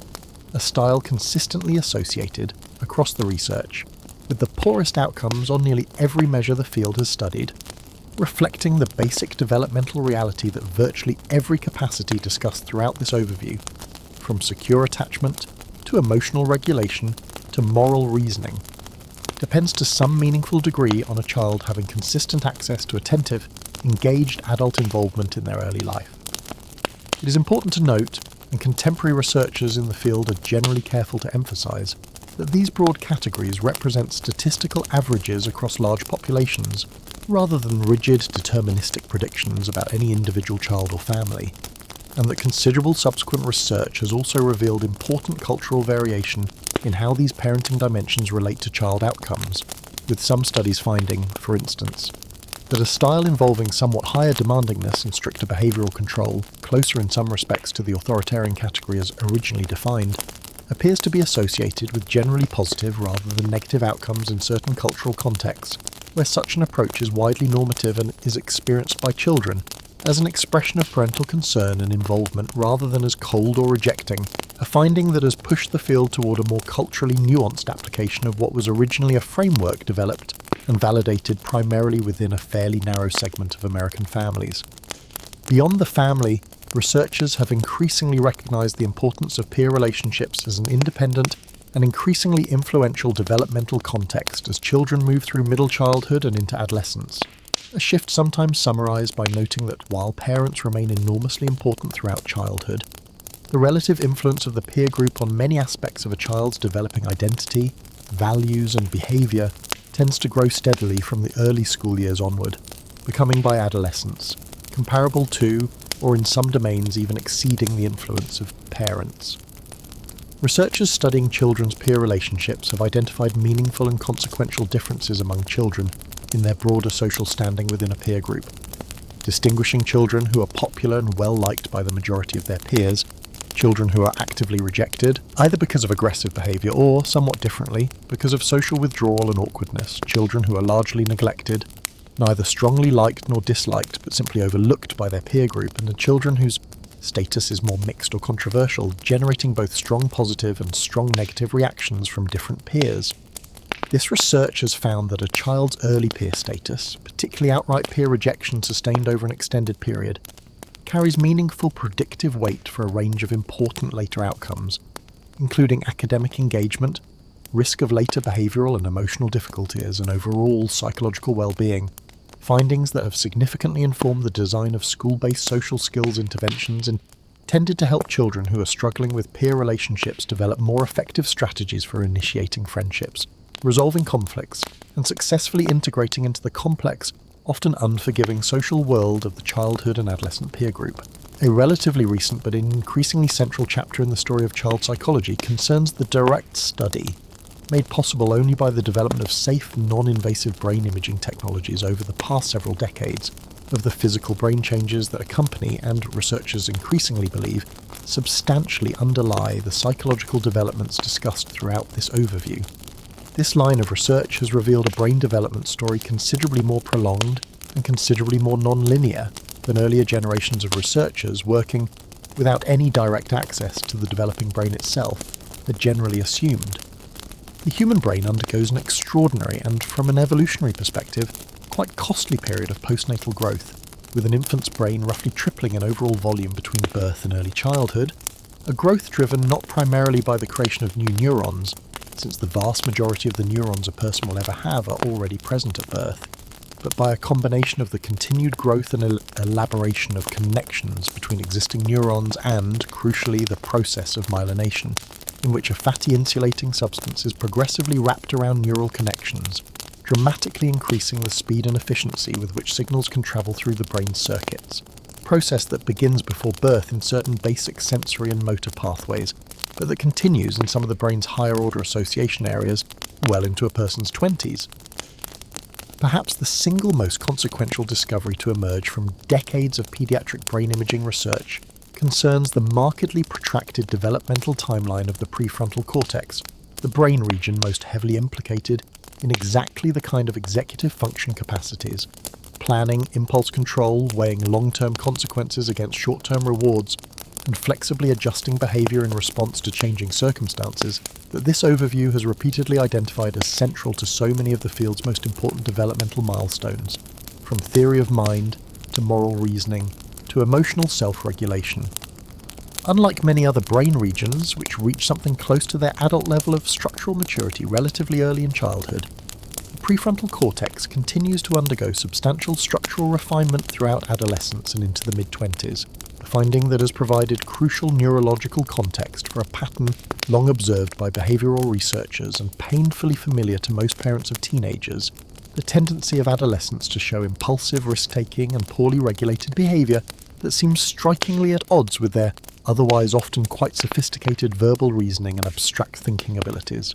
a style consistently associated, across the research, with the poorest outcomes on nearly every measure the field has studied, reflecting the basic developmental reality that virtually every capacity discussed throughout this overview, from secure attachment to emotional regulation to moral reasoning, depends to some meaningful degree on a child having consistent access to attentive, engaged adult involvement in their early life. It is important to note, and contemporary researchers in the field are generally careful to emphasize, that these broad categories represent statistical averages across large populations, rather than rigid, deterministic predictions about any individual child or family, and that considerable subsequent research has also revealed important cultural variation in how these parenting dimensions relate to child outcomes, with some studies finding, for instance, that a style involving somewhat higher demandingness and stricter behavioural control, closer in some respects to the authoritarian category as originally defined, appears to be associated with generally positive rather than negative outcomes in certain cultural contexts, where such an approach is widely normative and is experienced by children as an expression of parental concern and involvement rather than as cold or rejecting, a finding that has pushed the field toward a more culturally nuanced application of what was originally a framework developed and validated primarily within a fairly narrow segment of American families. Beyond the family, researchers have increasingly recognized the importance of peer relationships as an independent and increasingly influential developmental context as children move through middle childhood and into adolescence. A shift sometimes summarized by noting that while parents remain enormously important throughout childhood, the relative influence of the peer group on many aspects of a child's developing identity, values and behavior tends to grow steadily from the early school years onward, becoming by adolescence comparable to, or in some domains even exceeding the influence of parents. Researchers studying children's peer relationships have identified meaningful and consequential differences among children in their broader social standing within a peer group, distinguishing children who are popular and well-liked by the majority of their peers, children who are actively rejected, either because of aggressive behaviour or, somewhat differently, because of social withdrawal and awkwardness, children who are largely neglected, neither strongly liked nor disliked but simply overlooked by their peer group, and the children whose status is more mixed or controversial, generating both strong positive and strong negative reactions from different peers. This research has found that a child's early peer status, particularly outright peer rejection sustained over an extended period, carries meaningful predictive weight for a range of important later outcomes, including academic engagement, risk of later behavioural and emotional difficulties, and overall psychological well-being, findings that have significantly informed the design of school-based social skills interventions intended to help children who are struggling with peer relationships develop more effective strategies for initiating friendships, resolving conflicts, and successfully integrating into the complex, often unforgiving social world of the childhood and adolescent peer group. A relatively recent but increasingly central chapter in the story of child psychology concerns the direct study, made possible only by the development of safe, non-invasive brain imaging technologies over the past several decades, of the physical brain changes that accompany and, researchers increasingly believe, substantially underlie the psychological developments discussed throughout this overview. This line of research has revealed a brain development story considerably more prolonged and considerably more non-linear than earlier generations of researchers working without any direct access to the developing brain itself had generally assumed. The human brain undergoes an extraordinary and, from an evolutionary perspective, quite costly period of postnatal growth, with an infant's brain roughly tripling in overall volume between birth and early childhood, a growth driven not primarily by the creation of new neurons, since the vast majority of the neurons a person will ever have are already present at birth, but by a combination of the continued growth and elaboration of connections between existing neurons and, crucially, the process of myelination, in which a fatty insulating substance is progressively wrapped around neural connections, dramatically increasing the speed and efficiency with which signals can travel through the brain's circuits, a process that begins before birth in certain basic sensory and motor pathways, but that continues in some of the brain's higher-order association areas well into a person's 20s. Perhaps the single most consequential discovery to emerge from decades of paediatric brain imaging research concerns the markedly protracted developmental timeline of the prefrontal cortex, the brain region most heavily implicated in exactly the kind of executive function capacities, planning, impulse control, weighing long-term consequences against short-term rewards, and flexibly adjusting behaviour in response to changing circumstances, that this overview has repeatedly identified as central to so many of the field's most important developmental milestones, from theory of mind to moral reasoning to emotional self-regulation. Unlike many other brain regions, which reach something close to their adult level of structural maturity relatively early in childhood, the prefrontal cortex continues to undergo substantial structural refinement throughout adolescence and into the mid-20s, a finding that has provided crucial neurological context for a pattern long observed by behavioural researchers and painfully familiar to most parents of teenagers, the tendency of adolescents to show impulsive risk-taking and poorly regulated behaviour that seems strikingly at odds with their otherwise often quite sophisticated verbal reasoning and abstract thinking abilities.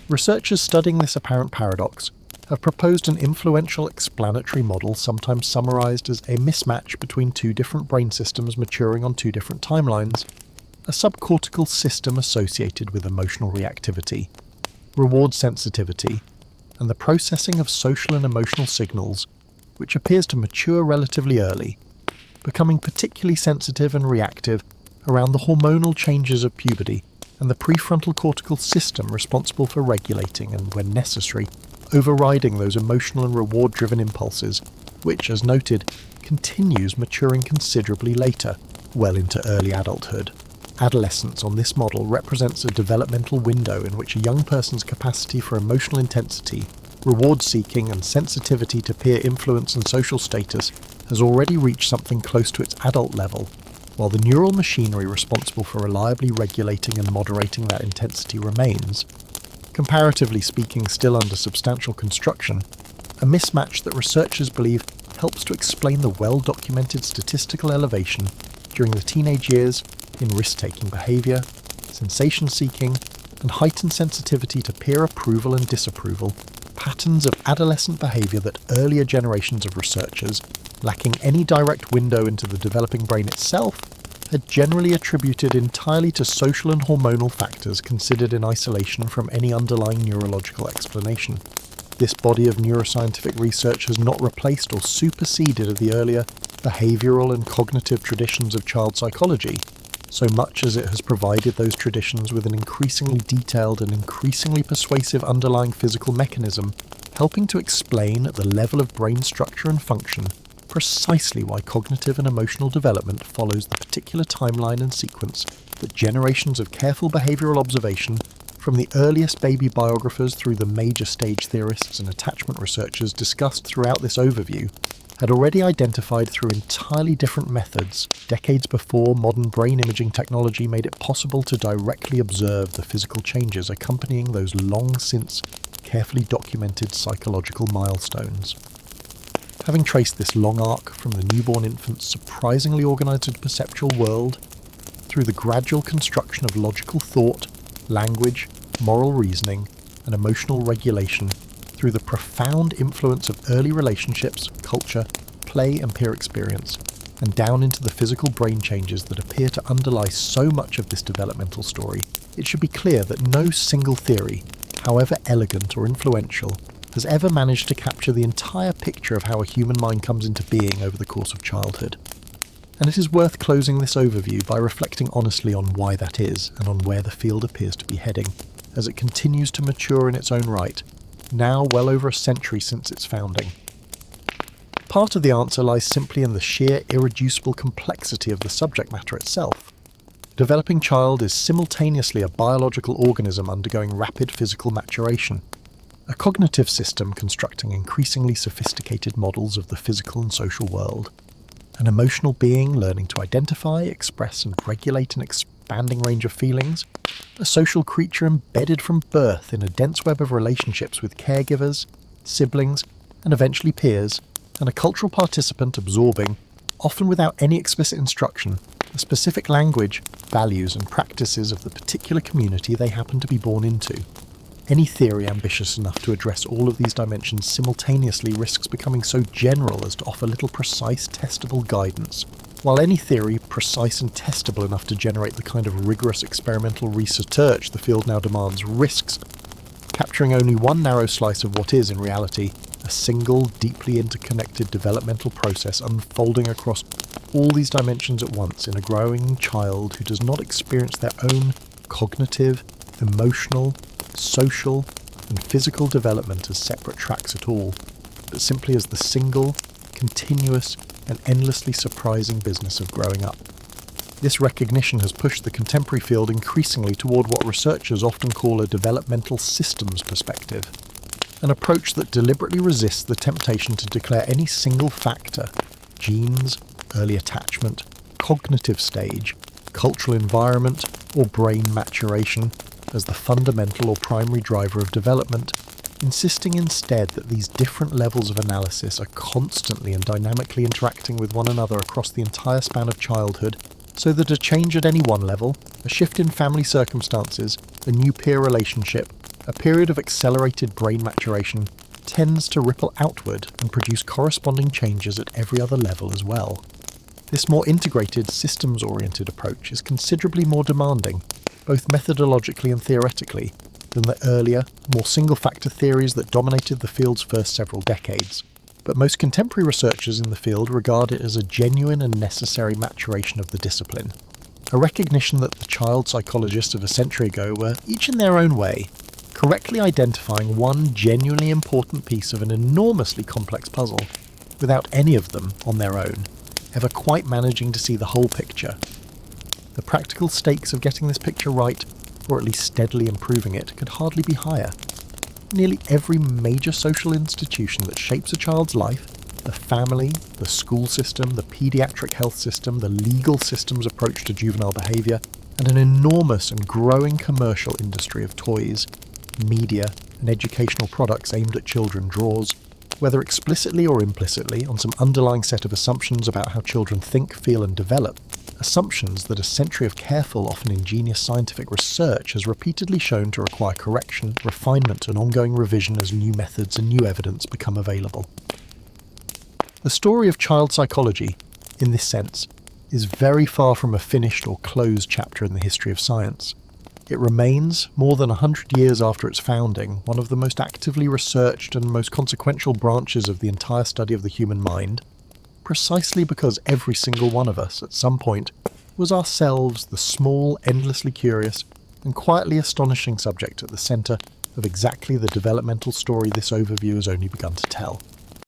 Researchers studying this apparent paradox have proposed an influential explanatory model sometimes summarised as a mismatch between two different brain systems maturing on two different timelines, a subcortical system associated with emotional reactivity, reward sensitivity, and the processing of social and emotional signals, which appears to mature relatively early, becoming particularly sensitive and reactive around the hormonal changes of puberty and the prefrontal cortical system responsible for regulating and, when necessary, overriding those emotional and reward-driven impulses, which, as noted, continues maturing considerably later, well into early adulthood. Adolescence on this model represents a developmental window in which a young person's capacity for emotional intensity, reward-seeking and sensitivity to peer influence and social status has already reached something close to its adult level, while the neural machinery responsible for reliably regulating and moderating that intensity remains, comparatively speaking still under substantial construction, a mismatch that researchers believe helps to explain the well-documented statistical elevation during the teenage years in risk-taking behaviour, sensation-seeking, and heightened sensitivity to peer approval and disapproval, patterns of adolescent behaviour that earlier generations of researchers, lacking any direct window into the developing brain itself, had generally attributed entirely to social and hormonal factors considered in isolation from any underlying neurological explanation. This body of neuroscientific research has not replaced or superseded the earlier behavioural and cognitive traditions of child psychology, so much as it has provided those traditions with an increasingly detailed and increasingly persuasive underlying physical mechanism, helping to explain at the level of brain structure and function precisely why cognitive and emotional development follows the particular timeline and sequence that generations of careful behavioural observation, from the earliest baby biographers through the major stage theorists and attachment researchers discussed throughout this overview, had already identified through entirely different methods decades before modern brain imaging technology made it possible to directly observe the physical changes accompanying those long since carefully documented psychological milestones. Having traced this long arc from the newborn infant's surprisingly organised perceptual world, through the gradual construction of logical thought, language, moral reasoning, and emotional regulation, through the profound influence of early relationships, culture, play and peer experience, and down into the physical brain changes that appear to underlie so much of this developmental story, it should be clear that no single theory, however elegant or influential, has ever managed to capture the entire picture of how a human mind comes into being over the course of childhood. And it is worth closing this overview by reflecting honestly on why that is, and on where the field appears to be heading, as it continues to mature in its own right, now well over a century since its founding. Part of the answer lies simply in the sheer irreducible complexity of the subject matter itself. A developing child is simultaneously a biological organism undergoing rapid physical maturation, a cognitive system constructing increasingly sophisticated models of the physical and social world, an emotional being learning to identify, express and regulate an expanding range of feelings, a social creature embedded from birth in a dense web of relationships with caregivers, siblings and eventually peers, and a cultural participant absorbing, often without any explicit instruction, the specific language, values and practices of the particular community they happen to be born into. Any theory ambitious enough to address all of these dimensions simultaneously risks becoming so general as to offer little precise, testable guidance, while any theory precise and testable enough to generate the kind of rigorous experimental research the field now demands risks capturing only one narrow slice of what is, in reality, a single, deeply interconnected developmental process unfolding across all these dimensions at once in a growing child who does not experience their own cognitive, emotional, social, and physical development as separate tracks at all, but simply as the single, continuous, and endlessly surprising business of growing up. This recognition has pushed the contemporary field increasingly toward what researchers often call a developmental systems perspective, an approach that deliberately resists the temptation to declare any single factor, genes, early attachment, cognitive stage, cultural environment, or brain maturation, as the fundamental or primary driver of development, insisting instead that these different levels of analysis are constantly and dynamically interacting with one another across the entire span of childhood, so that a change at any one level, a shift in family circumstances, a new peer relationship, a period of accelerated brain maturation, tends to ripple outward and produce corresponding changes at every other level as well. This more integrated, systems-oriented approach is considerably more demanding, both methodologically and theoretically, than the earlier, more single-factor theories that dominated the field's first several decades. But most contemporary researchers in the field regard it as a genuine and necessary maturation of the discipline, a recognition that the child psychologists of a century ago were, each in their own way, correctly identifying one genuinely important piece of an enormously complex puzzle, without any of them, on their own, ever quite managing to see the whole picture. The practical stakes of getting this picture right, or at least steadily improving it, could hardly be higher. Nearly every major social institution that shapes a child's life, the family, the school system, the paediatric health system, the legal system's approach to juvenile behaviour, and an enormous and growing commercial industry of toys, media, and educational products aimed at children draws, whether explicitly or implicitly, on some underlying set of assumptions about how children think, feel, and develop, assumptions that a century of careful, often ingenious scientific research has repeatedly shown to require correction, refinement, and ongoing revision as new methods and new evidence become available. The story of child psychology, in this sense, is very far from a finished or closed chapter in the history of science. It remains, more than 100 years after its founding, one of the most actively researched and most consequential branches of the entire study of the human mind, precisely because every single one of us, at some point, was ourselves the small, endlessly curious, and quietly astonishing subject at the centre of exactly the developmental story this overview has only begun to tell.